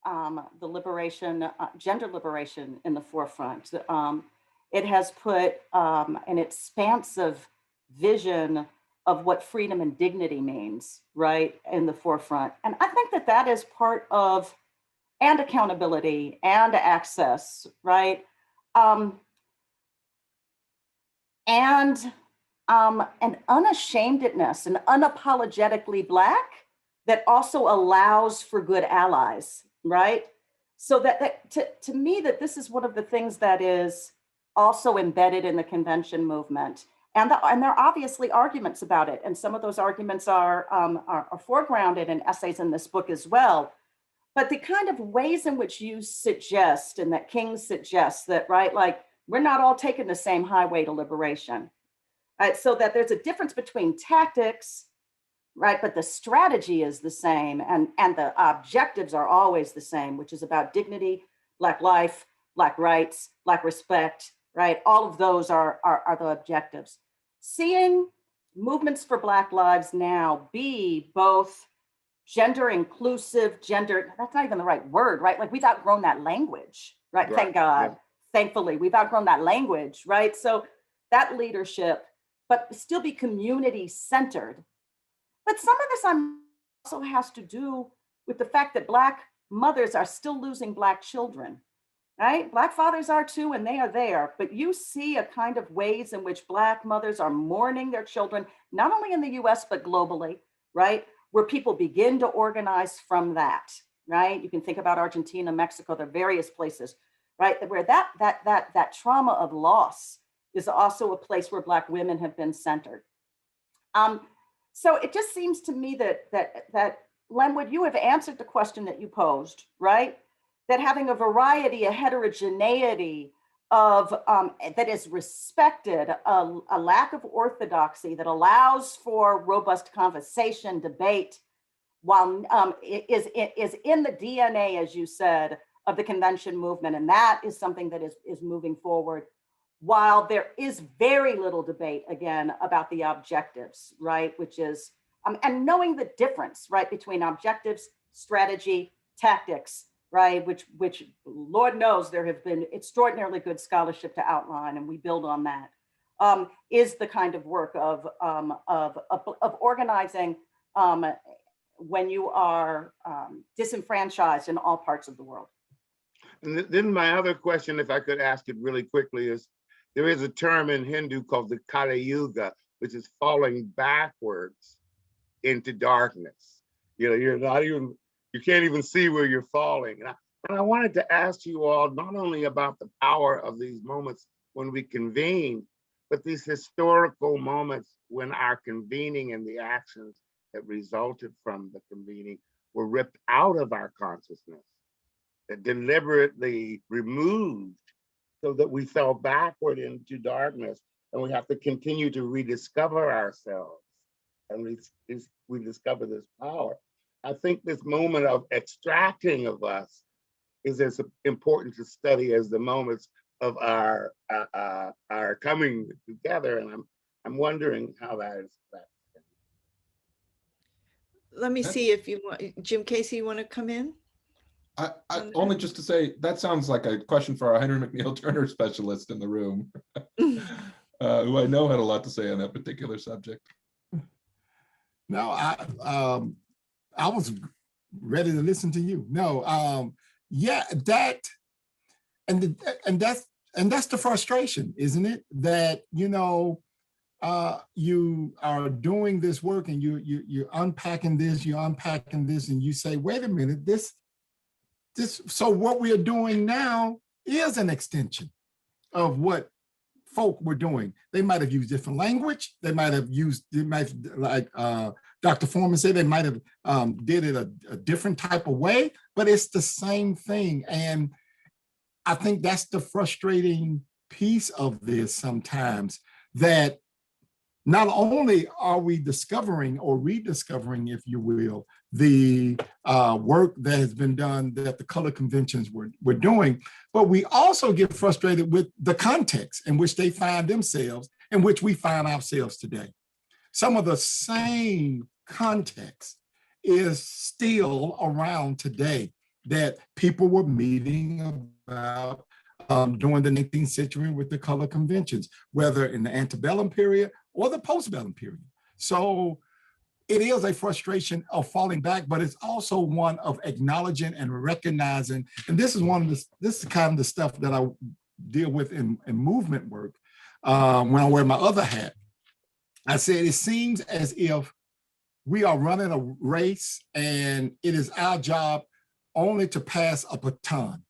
the liberation, gender liberation in the forefront. It has put an expansive vision of what freedom and dignity means, right, in the forefront. And I think that that is part of, and accountability and access, right? And an unashamedness, and unapologetically Black that also allows for good allies, right? So that to me, that this is one of the things that is also embedded in the convention movement. And there are obviously arguments about it. And some of those arguments are foregrounded in essays in this book as well. But the kind of ways in which you suggest, and that King suggests that, right, like we're not all taking the same highway to liberation. Right, so that there's a difference between tactics, right, but the strategy is the same, and the objectives are always the same, which is about dignity, Black life, Black rights, Black respect, right? All of those are the objectives. Seeing movements for Black lives now be both gender inclusive, that's not even the right word, right? Like we've outgrown that language, right? Thank God, yeah. Thankfully, we've outgrown that language, right? So that leadership, but still be community centered. But some of this I'm also has to do with the fact that Black mothers are still losing Black children, right? Black fathers are too, and they are there, but you see a kind of ways in which Black mothers are mourning their children, not only in the US, but globally, right? Where people begin to organize from that, right? You can think about Argentina, Mexico, there are various places, right? Where that trauma of loss is also a place where Black women have been centered. So it just seems to me that Lenwood, you have answered the question that you posed, right? That having a variety, a heterogeneity of that is respected, a lack of orthodoxy that allows for robust conversation, debate, while is in the DNA, as you said, of the convention movement, and that is something that is moving forward. While there is very little debate, again, about the objectives, right? Which is, and knowing the difference, right, between objectives, strategy, tactics, right? Which Lord knows there have been extraordinarily good scholarship to outline, and we build on that. Is the kind of work of organizing when you are disenfranchised in all parts of the world. And then my other question, if I could ask it really quickly, is there is a term in Hindu called the Kali Yuga, which is falling backwards into darkness. You know, you can't even see where you're falling. And I wanted to ask you all not only about the power of these moments when we convene, but these historical moments when our convening and the actions that resulted from the convening were ripped out of our consciousness, that deliberately removed, so that we fell backward into darkness, and we have to continue to rediscover ourselves and we discover this power. I think this moment of extracting of us is as important to study as the moments of our coming together, and I'm wondering how that is. Let me see if you want, Jim Casey, you want to come in? I only just to say, that sounds like a question for our Henry McNeil Turner specialist in the room, who I know had a lot to say on that particular subject. No, I was ready to listen to you. No, yeah, that's the frustration, isn't it? That, you know, you are doing this work and you're unpacking this, and you say, wait a minute, this, so what we are doing now is an extension of what folk were doing. They might have used different language. They might have used, like Dr. Foreman said, they might have did it a different type of way, but it's the same thing. And I think that's the frustrating piece of this sometimes, that not only are we discovering or rediscovering, if you will, the work that has been done, that the color conventions were doing, but we also get frustrated with the context in which they find themselves, in which we find ourselves today. Some of the same context is still around today that people were meeting about during the 19th century with the color conventions, whether in the antebellum period or the postbellum period. So it is a frustration of falling back, but it's also one of acknowledging and recognizing. And this is this is kind of the stuff that I deal with in movement work when I wear my other hat. I said, it seems as if we are running a race and it is our job only to pass a baton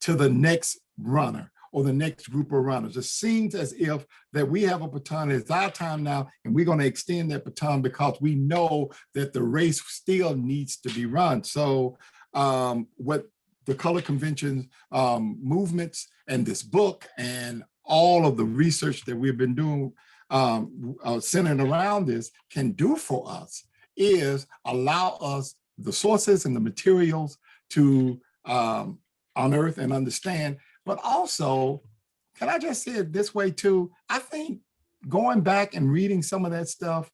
to the next runner or the next group of runners. It seems as if that we have a baton, it's our time now, and we're going to extend that baton because we know that the race still needs to be run. So what the color conventions movements and this book and all of the research that we've been doing centered around this can do for us is allow us the sources and the materials to unearth and understand. But also, can I just say it this way too? I think going back and reading some of that stuff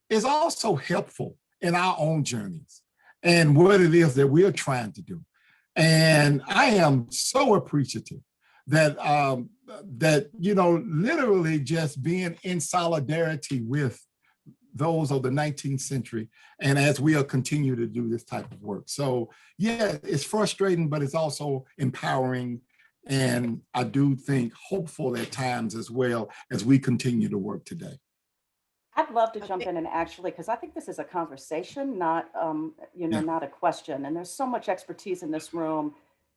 is also helpful in our own journeys and what it is that we're trying to do. And I am so appreciative that, that, you know, literally just being in solidarity with those of the 19th century, and as we'll continue to do this type of work. So yeah, it's frustrating, but it's also empowering. And I do think hopeful at times as well as we continue to work today. I'd love to jump in and actually, because I think this is a conversation, not, not a question. And there's so much expertise in this room,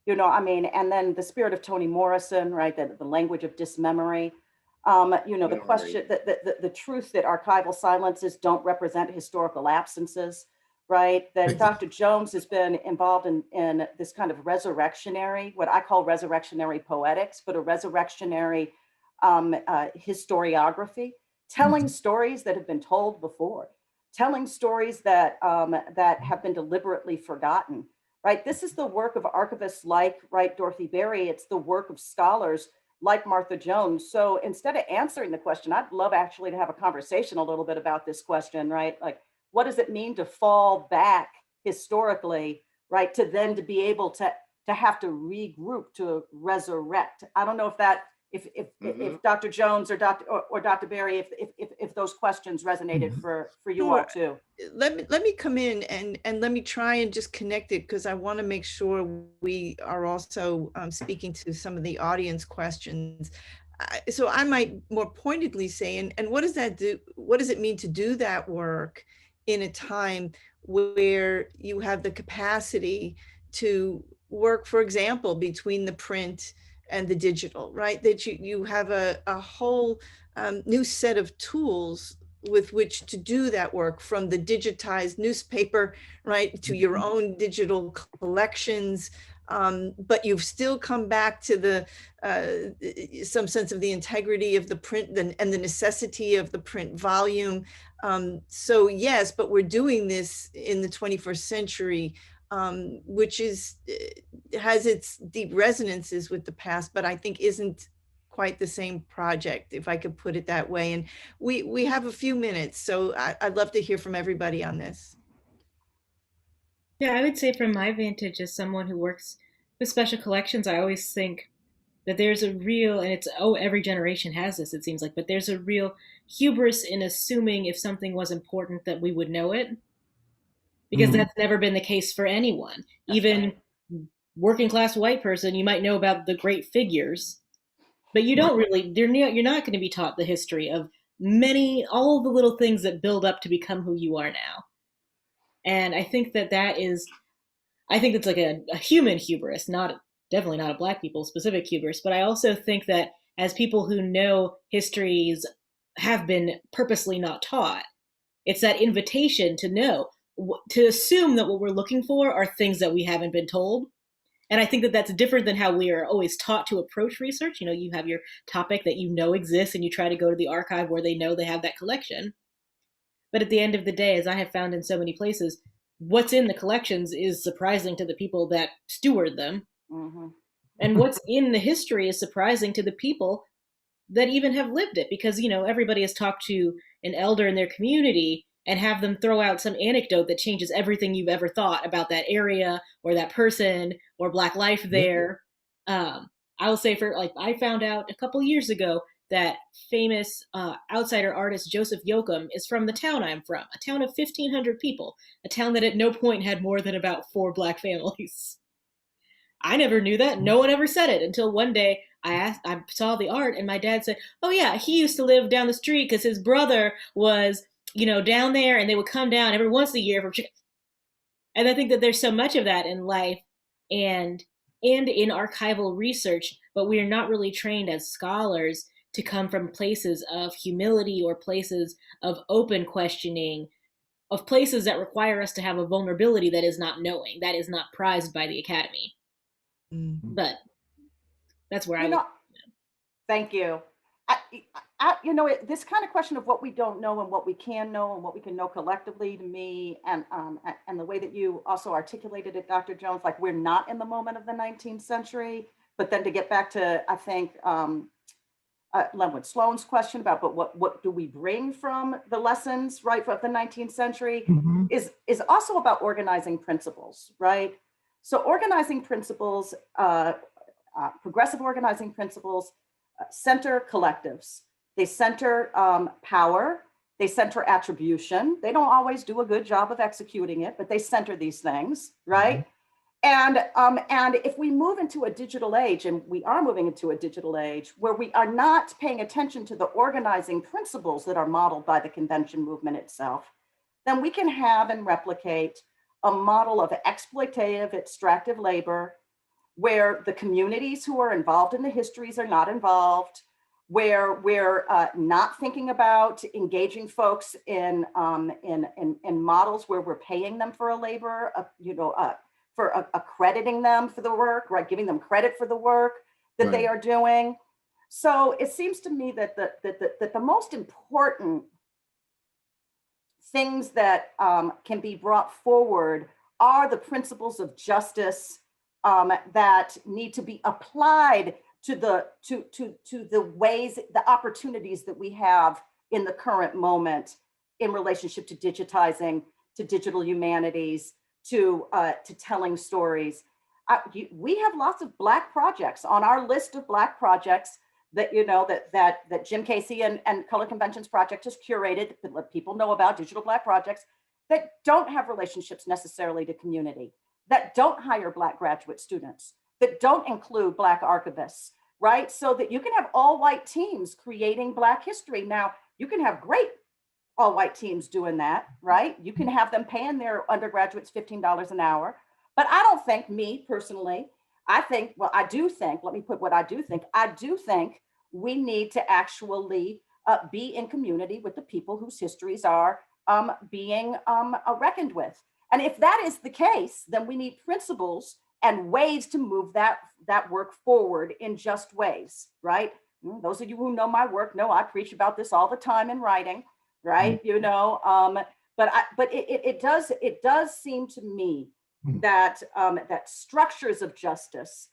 and then the spirit of Toni Morrison, right? The language of dismemory. The question, the truth that archival silences don't represent historical absences, right? That Dr. Jones has been involved in this kind of resurrectionary, what I call resurrectionary poetics, but a resurrectionary historiography, telling stories that have been told before, telling stories that that have been deliberately forgotten, right? This is the work of archivists like, right, Dorothy Berry. It's the work of scholars like Martha Jones. So instead of answering the question, I'd love actually to have a conversation a little bit about this question, right? Like, what does it mean to fall back historically, right? To then to be able to have to regroup, to resurrect. I don't know if that, if Dr. Jones or Dr. Berry, if those questions resonated for you all too. Let me come in and let me try and just connect it, because I want to make sure we are also speaking to some of the audience questions. So I might more pointedly say, and what does that do? What does it mean to do that work in a time where you have the capacity to work, for example, between the print and the digital, right? That you have a whole new set of tools with which to do that work, from the digitized newspaper, right, to your own digital collections. But you've still come back to the some sense of the integrity of the print and the necessity of the print volume. So yes, but we're doing this in the 21st century, which has its deep resonances with the past, but I think isn't quite the same project, if I could put it that way. And we have a few minutes, so I'd love to hear from everybody on this. Yeah, I would say from my vantage as someone who works with special collections, I always think that there's a real, and it's, every generation has this, it seems like, but there's a real hubris in assuming if something was important that we would know it, because that's never been the case for anyone. That's even right. Working class white person, you might know about the great figures, but you don't really, you're not going to be taught the history of all the little things that build up to become who you are now. And I think it's like a human hubris, definitely not a Black people specific hubris, but I also think that as people who know histories have been purposely not taught, it's that invitation to know, to assume that what we're looking for are things that we haven't been told. And I think that that's different than how we are always taught to approach research. You have your topic that exists, and you try to go to the archive where they know they have that collection. But at the end of the day, as I have found in so many places, what's in the collections is surprising to the people that steward them. Mm-hmm. And what's in the history is surprising to the people that even have lived it, because, everybody has talked to an elder in their community and have them throw out some anecdote that changes everything you've ever thought about that area or that person or Black life there. I will say I found out a couple years ago that famous outsider artist Joseph Yoakum is from the town I'm from, a town of 1,500 people, a town that at no point had more than about 4 Black families. I never knew that. No one ever said it until one day I saw the art, and my dad said, oh yeah, he used to live down the street because his brother was, down there, and they would come down every once a year for chicken. And I think that there's so much of that in life and in archival research, but we are not really trained as scholars to come from places of humility or places of open questioning, of places that require us to have a vulnerability that is not knowing, that is not prized by the academy. Mm-hmm. But that's where Thank you. This kind of question of what we don't know and what we can know and what we can know collectively, to me, and the way that you also articulated it, Dr. Jones, like we're not in the moment of the 19th century, but then to get back to, I think, Lenwood Sloan's question about, but what do we bring from the lessons, right, of the 19th century, mm-hmm. is also about organizing principles, right? So organizing principles, progressive organizing principles, center collectives. They center power. They center attribution. They don't always do a good job of executing it, but they center these things, right? And if we move into a digital age, and we are moving into a digital age where we are not paying attention to the organizing principles that are modeled by the convention movement itself, then we can have and replicate a model of exploitative, extractive labor, where the communities who are involved in the histories are not involved, where we're not thinking about engaging folks in models where we're paying them for a labor, for accrediting them for the work, right? Giving them credit for the work that they are doing. So it seems to me that the most important things that can be brought forward are the principles of justice that need to be applied to the ways, the opportunities that we have in the current moment in relationship to digitizing, to digital humanities, to telling stories. We have lots of Black projects on our list of Black projects that, that Jim Casey and Color Conventions Project has curated to let people know about digital Black projects that don't have relationships necessarily to community, that don't hire Black graduate students, that don't include Black archivists, right? So that you can have all white teams creating Black history. Now, you can have great all white teams doing that, right? You can have them paying their undergraduates $15 an hour. But I don't think, me personally, I do think we need to actually be in community with the people whose histories are being reckoned with. And if that is the case, then we need principles and ways to move that work forward in just ways, right? Those of you who know my work know I preach about this all the time in writing, right? But it does seem to me that that structures of justice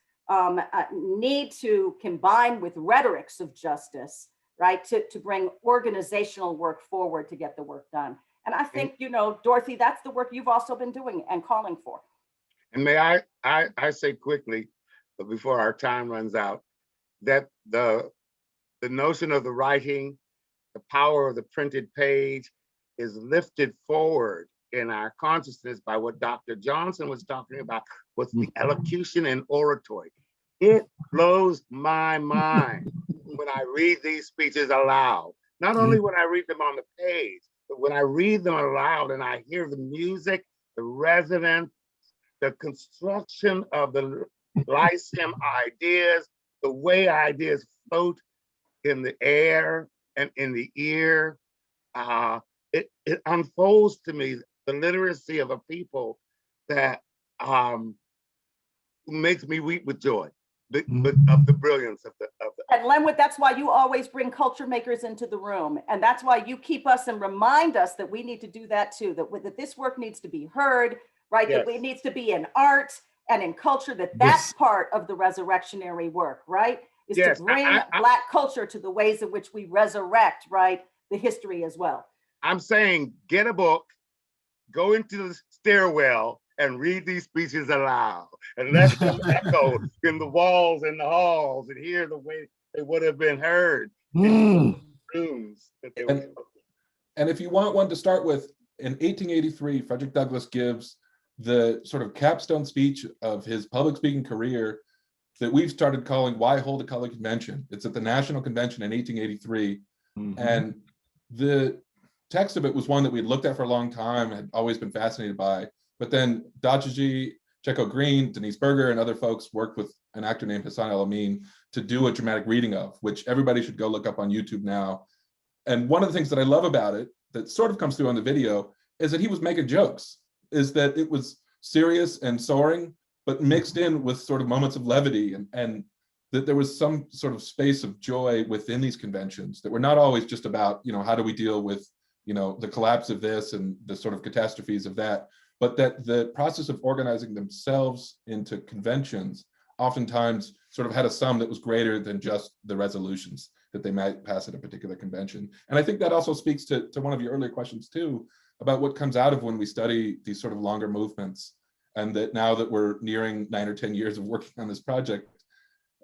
need to combine with rhetorics of justice, right? To bring organizational work forward to get the work done. And I think, Dorothy, that's the work you've also been doing and calling for. And may I say quickly, before our time runs out, that the notion of the writing, the power of the printed page is lifted forward in our consciousness by what Dr. Johnson was talking about with the elocution and oratory. It blows my mind when I read these speeches aloud. Not only when I read them on the page, but when I read them aloud and I hear the music, the resonance, the construction of the lyceum ideas, the way ideas float in the air and in the ear, it unfolds to me the literacy of a people that makes me weep with joy, of the brilliance of the. And Lenwood, that's why you always bring culture makers into the room. And that's why you keep us and remind us that we need to do that too, that this work needs to be heard, right? Yes. That it needs to be in art and in culture, that's part of the resurrectionary work, right? Is to bring Black culture to the ways in which we resurrect, right? The history as well. I'm saying, get a book, go into the stairwell and read these speeches aloud and let them echo in the walls and the halls and hear the way they would have been heard in rooms that they were. And if you want one to start with, in 1883, Frederick Douglass gives the sort of capstone speech of his public speaking career that we've started calling Why Hold a Color Convention. It's at the National Convention in 1883. And the text of it was one that we'd looked at for a long time, had always been fascinated by. But then Dajaji, Checo Green, Denise Berger, and other folks worked with an actor named Hassan El Amin to do a dramatic reading of, which everybody should go look up on YouTube now. And one of the things that I love about it, that sort of comes through on the video, is that he was making jokes, is that it was serious and soaring, but mixed in with sort of moments of levity, and that there was some sort of space of joy within these conventions that were not always just about, how do we deal with, the collapse of this and the sort of catastrophes of that, but that the process of organizing themselves into conventions oftentimes sort of had a sum that was greater than just the resolutions that they might pass at a particular convention. And I think that also speaks to one of your earlier questions too, about what comes out of when we study these sort of longer movements, and that now that we're nearing 9 or 10 years of working on this project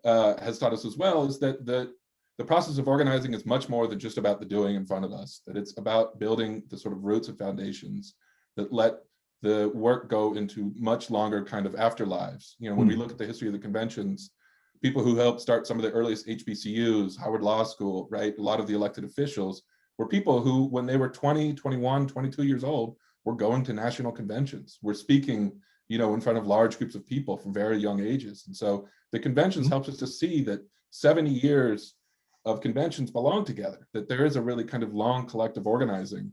has taught us as well, is that the process of organizing is much more than just about the doing in front of us, that it's about building the sort of roots and foundations that let the work go into much longer kind of afterlives. You know, when we look at the history of the conventions, people who helped start some of the earliest HBCUs, Howard Law School, right? A lot of the elected officials were people who, when they were 20, 21, 22 years old, were going to national conventions. We're speaking, you know, in front of large groups of people from very young ages. And so the conventions helps us to see that 70 years of conventions belong together, that there is a really kind of long collective organizing.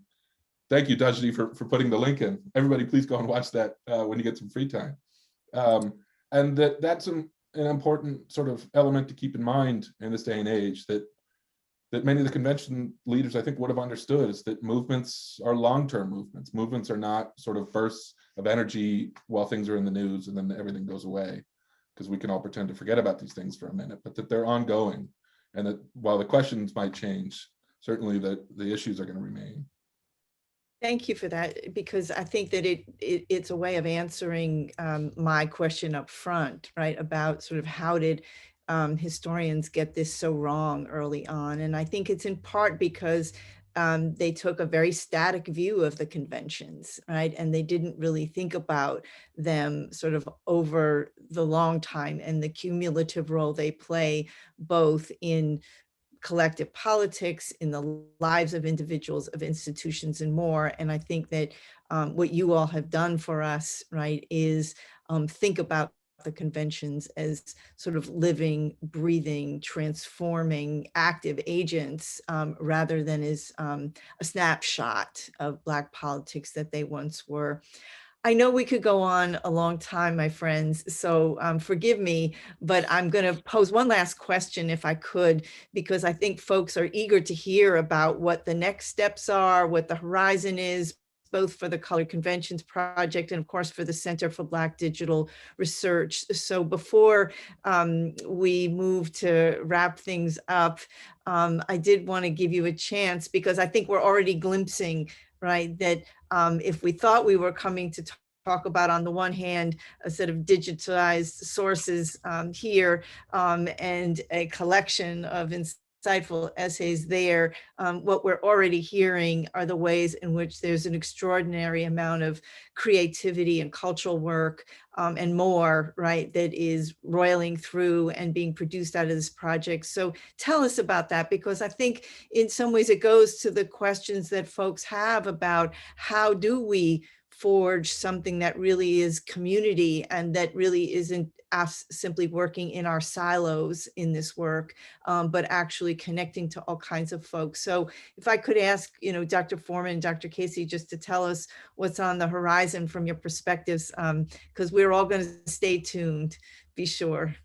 Thank you, Dajdi, for putting the link in. Everybody, please go and watch that when you get some free time. And that's an important sort of element to keep in mind in this day and age, that many of the convention leaders, I think, would have understood, is that movements are long-term movements. Movements are not sort of bursts of energy while things are in the news and then everything goes away, because we can all pretend to forget about these things for a minute, but that they're ongoing, and that while the questions might change, certainly the issues are going to remain. Thank you for that, because I think that it's a way of answering my question up front, right, about sort of how did historians get this so wrong early on. And I think it's in part because they took a very static view of the conventions, right? And they didn't really think about them sort of over the long time and the cumulative role they play both in collective politics, in the lives of individuals, of institutions, and more. And I think that what you all have done for us, right, is think about the conventions as sort of living, breathing, transforming, active agents, rather than as a snapshot of Black politics that they once were. I know we could go on a long time, my friends, so forgive me, but I'm going to pose one last question if I could, because I think folks are eager to hear about what the next steps are, what the horizon is, both for the Colored Conventions Project and of course for the Center for Black Digital Research. So before we move to wrap things up, I did want to give you a chance, because I think we're already glimpsing, right, that if we thought we were coming to talk about, on the one hand, a set of digitized sources here and a collection of insightful essays there, what we're already hearing are the ways in which there's an extraordinary amount of creativity and cultural work and more, right, that is roiling through and being produced out of this project. So tell us about that, because I think in some ways it goes to the questions that folks have about how do we forge something that really is community and that really isn't us simply working in our silos in this work, but actually connecting to all kinds of folks. So if I could ask, you know, Dr. Foreman and Dr. Casey just to tell us what's on the horizon from your perspectives, because we're all going to stay tuned, be sure.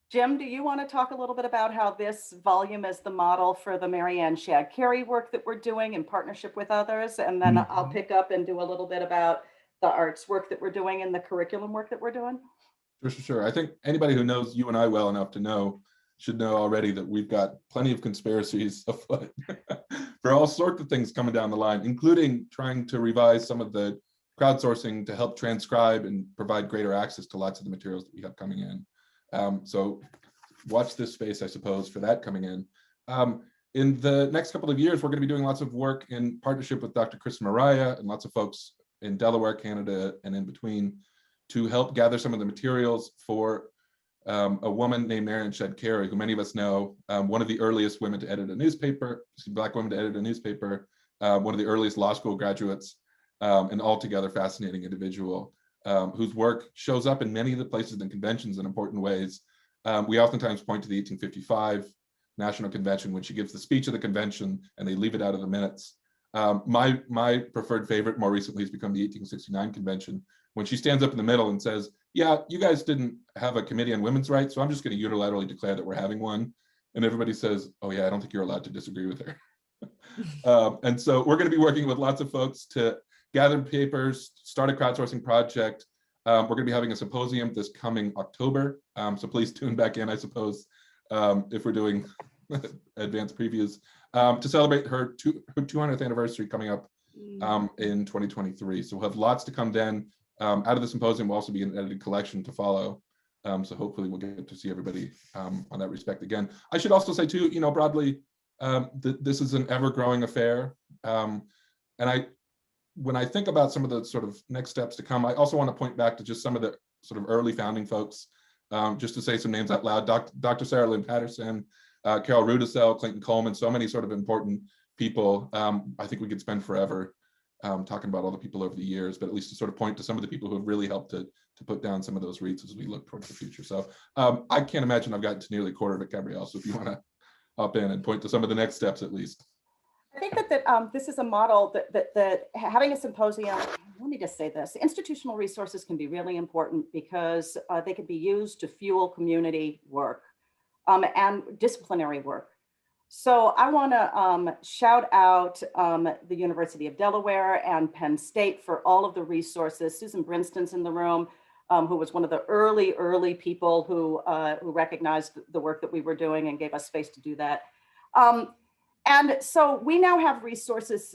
Jim, do you want to talk a little bit about how this volume is the model for the Marianne Shad-Carey work that we're doing in partnership with others? And then I'll pick up and do a little bit about the arts work that we're doing and the curriculum work that we're doing. Sure. I think anybody who knows you and I well enough to know should know already that we've got plenty of conspiracies afoot for all sorts of things coming down the line, including trying to revise some of the crowdsourcing to help transcribe and provide greater access to lots of the materials that we have coming in. So watch this space, I suppose, for that coming in. In the next couple of years, we're going to be doing lots of work in partnership with Dr. Chris Mariah and lots of folks in Delaware, Canada, and in between, to help gather some of the materials for a woman named Marianne Shad-Carey, who many of us know, one of the earliest women to edit a newspaper, Black women to edit a newspaper, one of the earliest law school graduates, an altogether fascinating individual, whose work shows up in many of the places and conventions in important ways. We oftentimes point to the 1855 National Convention when she gives the speech of the convention and they leave it out of the minutes. My preferred favorite more recently has become the 1869 convention, when she stands up in the middle and says, yeah, you guys didn't have a committee on women's rights, so I'm just going to unilaterally declare that we're having one. And everybody says, oh yeah, I don't think you're allowed to disagree with her. And so we're going to be working with lots of folks to gather papers, start a crowdsourcing project. We're going to be having a symposium this coming October. So please tune back in, I suppose, if we're doing advanced previews, to celebrate her 200th anniversary coming up in 2023. So we'll have lots to come then. Out of the symposium will also be an edited collection to follow. So hopefully we'll get to see everybody on that respect again. I should also say too, broadly, this is an ever-growing affair. And when I think about some of the sort of next steps to come, I also want to point back to just some of the sort of early founding folks, just to say some names out loud. Dr. Sarah Lynn Peterson, Carol Rudisell, Clayton Coleman, so many sort of important people. I think we could spend forever talking about all the people over the years, but at least to sort of point to some of the people who have really helped to put down some of those roots as we look towards the future. So I can't imagine I've gotten to nearly a quarter of it, Gabrielle. So if you want to hop in and point to some of the next steps at least. I think that this is a model that having a symposium, let me just say this, institutional resources can be really important because they can be used to fuel community work and disciplinary work. So I want to shout out the University of Delaware and Penn State for all of the resources. Susan Brinston's in the room, who was one of the early people who recognized the work that we were doing and gave us space to do that. And so we now have resources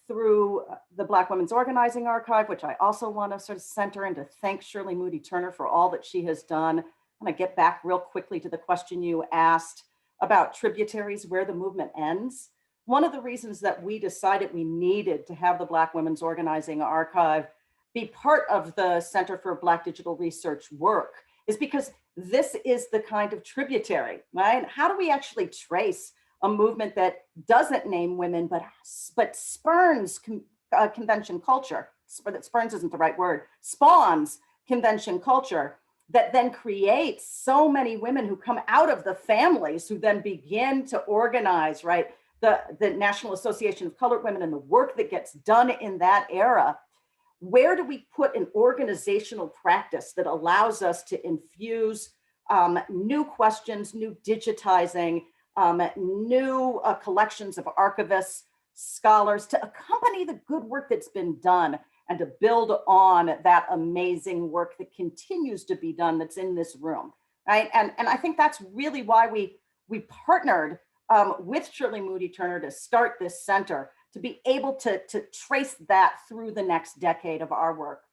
through the Black Women's Organizing Archive, which I also want to sort of center and to thank Shirley Moody Turner for all that she has done. I'm going to get back real quickly to the question you asked about tributaries, where the movement ends. One of the reasons that we decided we needed to have the Black Women's Organizing Archive be part of the Center for Black Digital Research work is because this is the kind of tributary, right? How do we actually trace a movement that doesn't name women, but spurns convention culture, that spurns isn't the right word, spawns convention culture, that then creates so many women who come out of the families who then begin to organize, right? The National Association of Colored Women and the work that gets done in that era. Where do we put an organizational practice that allows us to infuse new questions, new digitizing, new collections of archivists, scholars to accompany the good work that's been done and to build on that amazing work that continues to be done that's in this room, right? And I think that's really why we partnered with Shirley Moody Turner to start this center, to be able to trace that through the next decade of our work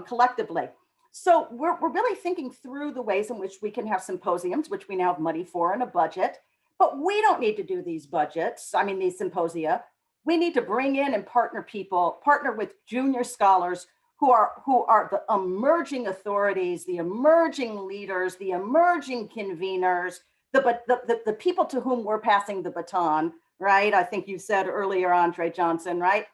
collectively. So we're really thinking through the ways in which we can have symposiums, which we now have money for and a budget, but we don't need to do these budgets, these symposia. We need to bring in and partner with junior scholars who are the emerging authorities, the emerging leaders, the emerging conveners, the people to whom we're passing the baton, right? I think you said earlier, Andre Johnson, right?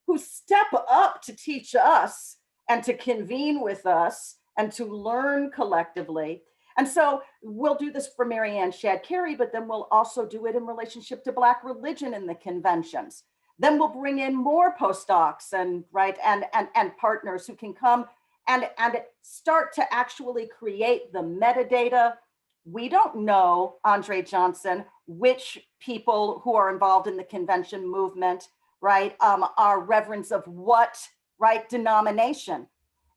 Who step up to teach us and to convene with us and to learn collectively. And so we'll do this for Marianne Shad-Carey, but then we'll also do it in relationship to Black religion in the conventions. Then we'll bring in more postdocs and partners who can come and start to actually create the metadata. We don't know, Andre Johnson, which people who are involved in the convention movement, right, are reverends of what, right, denomination.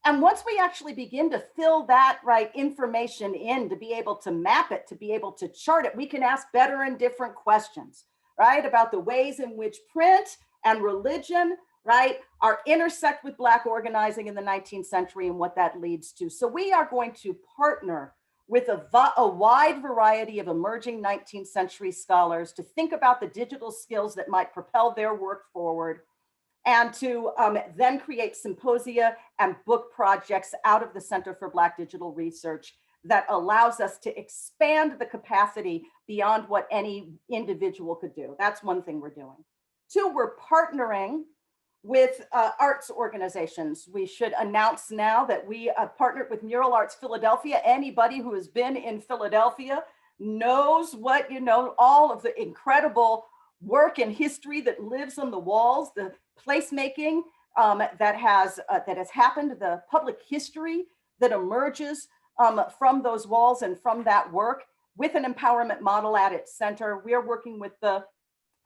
And once we actually begin to fill that right information in, to be able to map it, to be able to chart it, we can ask better and different questions, right? About the ways in which print and religion, right, are intersect with Black organizing in the 19th century and what that leads to. So we are going to partner with a wide variety of emerging 19th century scholars to think about the digital skills that might propel their work forward, and to then create symposia and book projects out of the Center for Black Digital Research that allows us to expand the capacity beyond what any individual could do. That's one thing we're doing. Two, we're partnering with arts organizations. We should announce now that we partnered with Mural Arts Philadelphia. Anybody who has been in Philadelphia knows what, all of the incredible work and history that lives on the walls, the placemaking that has happened, the public history that emerges from those walls and from that work, with an empowerment model at its center. We are working with the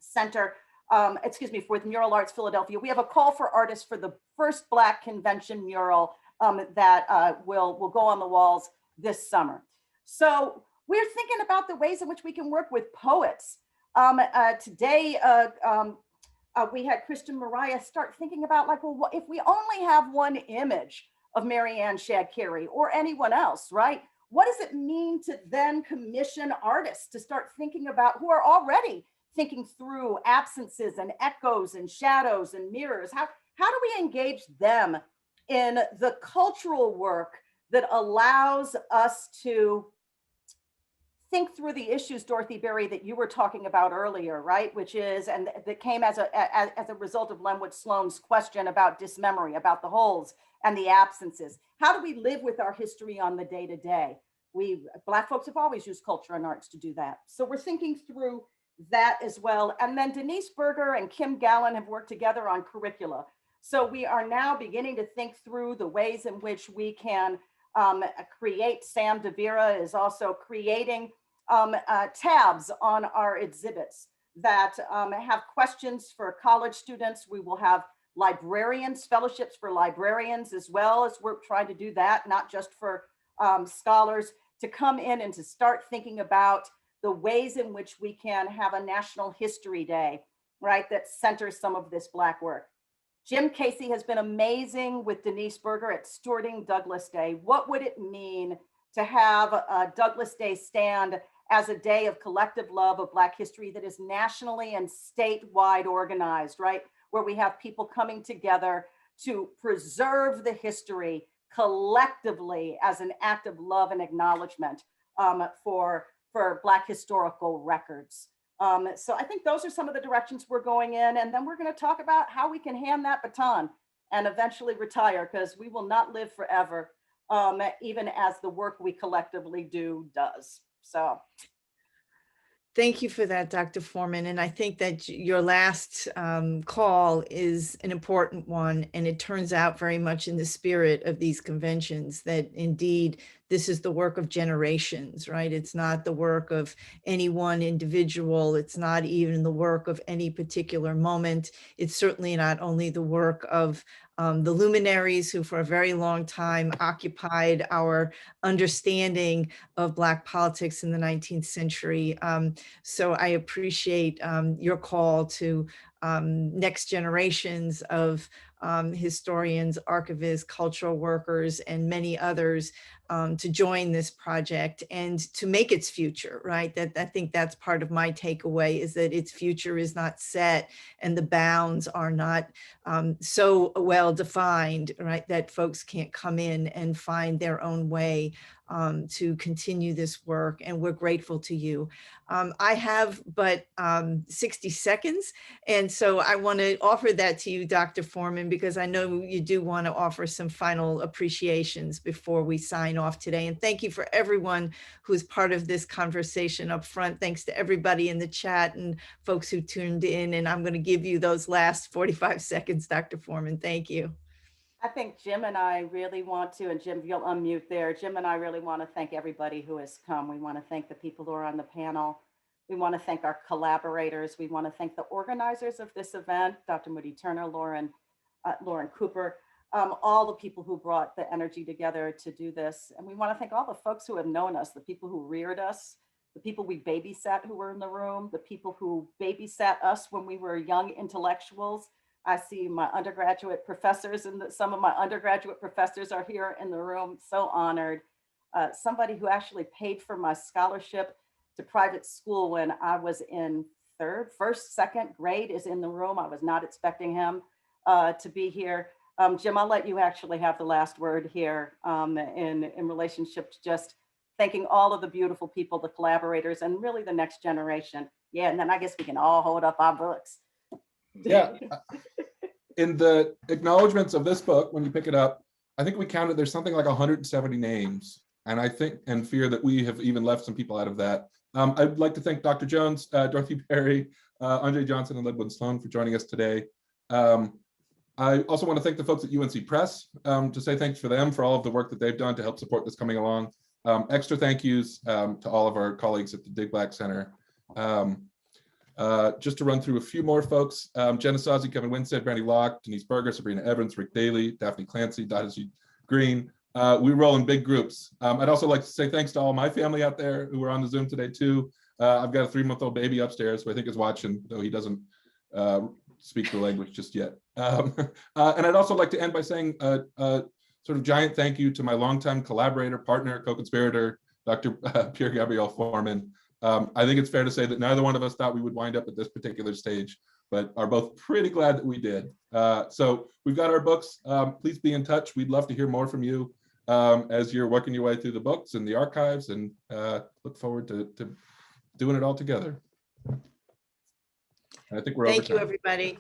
center, with Mural Arts Philadelphia. We have a call for artists for the first Black convention mural that will go on the walls this summer. So we're thinking about the ways in which we can work with poets. Today, we had Christian Mariah start thinking about, like, well, if we only have one image of Marianne Shad-Carey or anyone else, right? What does it mean to then commission artists to start thinking about, who are already thinking through absences and echoes and shadows and mirrors? How do we engage them in the cultural work that allows us to think through the issues, Dorothy Berry, that you were talking about earlier, right? Which is, and that came as a result of Lenwood Sloan's question about dismemory, about the holes and the absences. How do we live with our history on the day-to-day? Black folks have always used culture and arts to do that. So we're thinking through that as well. And then Denise Berger and Kim Gallen have worked together on curricula. So we are now beginning to think through the ways in which we can create. Sam DeVera is also creating tabs on our exhibits that have questions for college students. We will have librarians, fellowships for librarians, as well as we're trying to do that, not just for scholars, to come in and to start thinking about the ways in which we can have a National History Day, right, that centers some of this Black work. Jim Casey has been amazing with Denise Berger at stewarding Douglas Day. What would it mean to have a Douglas Day stand as a day of collective love of Black history that is nationally and statewide organized, right? Where we have people coming together to preserve the history collectively as an act of love and acknowledgement for Black historical records. So I think those are some of the directions we're going in. And then we're going to talk about how we can hand that baton and eventually retire, because we will not live forever, even as the work we collectively do does. So thank you for that, Dr. Foreman. And I think that your last call is an important one. And it turns out very much in the spirit of these conventions that indeed this is the work of generations, right? It's not the work of any one individual. It's not even the work of any particular moment. It's certainly not only the work of the luminaries who for a very long time occupied our understanding of Black politics in the 19th century. So I appreciate your call to next generations of historians, archivists, cultural workers, and many others to join this project and to make its future, right? That I think that's part of my takeaway, is that its future is not set and the bounds are not so well defined, right? That folks can't come in and find their own way to continue this work. And we're grateful to you. I have but 60 seconds. And so I want to offer that to you, Dr. Foreman, because I know you do want to offer some final appreciations before we sign off today. And thank you for everyone who's part of this conversation up front. Thanks to everybody in the chat and folks who tuned in. And I'm going to give you those last 45 seconds, Dr. Foreman. Thank you. I think Jim and I really want to, and Jim, you'll unmute there. Jim and I really want to thank everybody who has come. We want to thank the people who are on the panel. We want to thank our collaborators. We want to thank the organizers of this event, Dr. Moody Turner, Lauren Cooper, all the people who brought the energy together to do this. And we want to thank all the folks who have known us, the people who reared us, the people we babysat who were in the room, the people who babysat us when we were young intellectuals. I see my undergraduate professors, and some of my undergraduate professors are here in the room. So honored. Somebody who actually paid for my scholarship to private school when I was in first, second grade is in the room. I was not expecting him to be here. Jim, I'll let you actually have the last word here in relationship to just thanking all of the beautiful people, the collaborators, and really the next generation. Yeah, and then I guess we can all hold up our books. Yeah. In the acknowledgments of this book, when you pick it up, I think we counted there's something like 170 names. And I think and fear that we have even left some people out of that. I'd like to thank Dr. Jones, Dorothy Berry, Andre Johnson, and Lenwood Sloan for joining us today. I also want to thank the folks at UNC Press to say thanks for them for all of the work that they've done to help support this coming along. Extra thank yous to all of our colleagues at the Dig Black Center. Just to run through a few more folks, Jenna Sawsey, Kevin Winstead, Brandy Locke, Denise Berger, Sabrina Evans, Rick Daly, Daphne Clancy, Dottie Green. We roll in big groups. I'd also like to say thanks to all my family out there who are on the Zoom today too. I've got a 3-month-old baby upstairs who I think is watching, though he doesn't speak the language just yet. And I'd also like to end by saying sort of giant thank you to my longtime collaborator, partner, co-conspirator, Dr. Pierre Gabrielle Foreman. I think it's fair to say that neither one of us thought we would wind up at this particular stage, but are both pretty glad that we did. So we've got our books. Please be in touch. We'd love to hear more from you as you're working your way through the books and the archives, and look forward to doing it all together. I think we're over Thank you, time. everybody.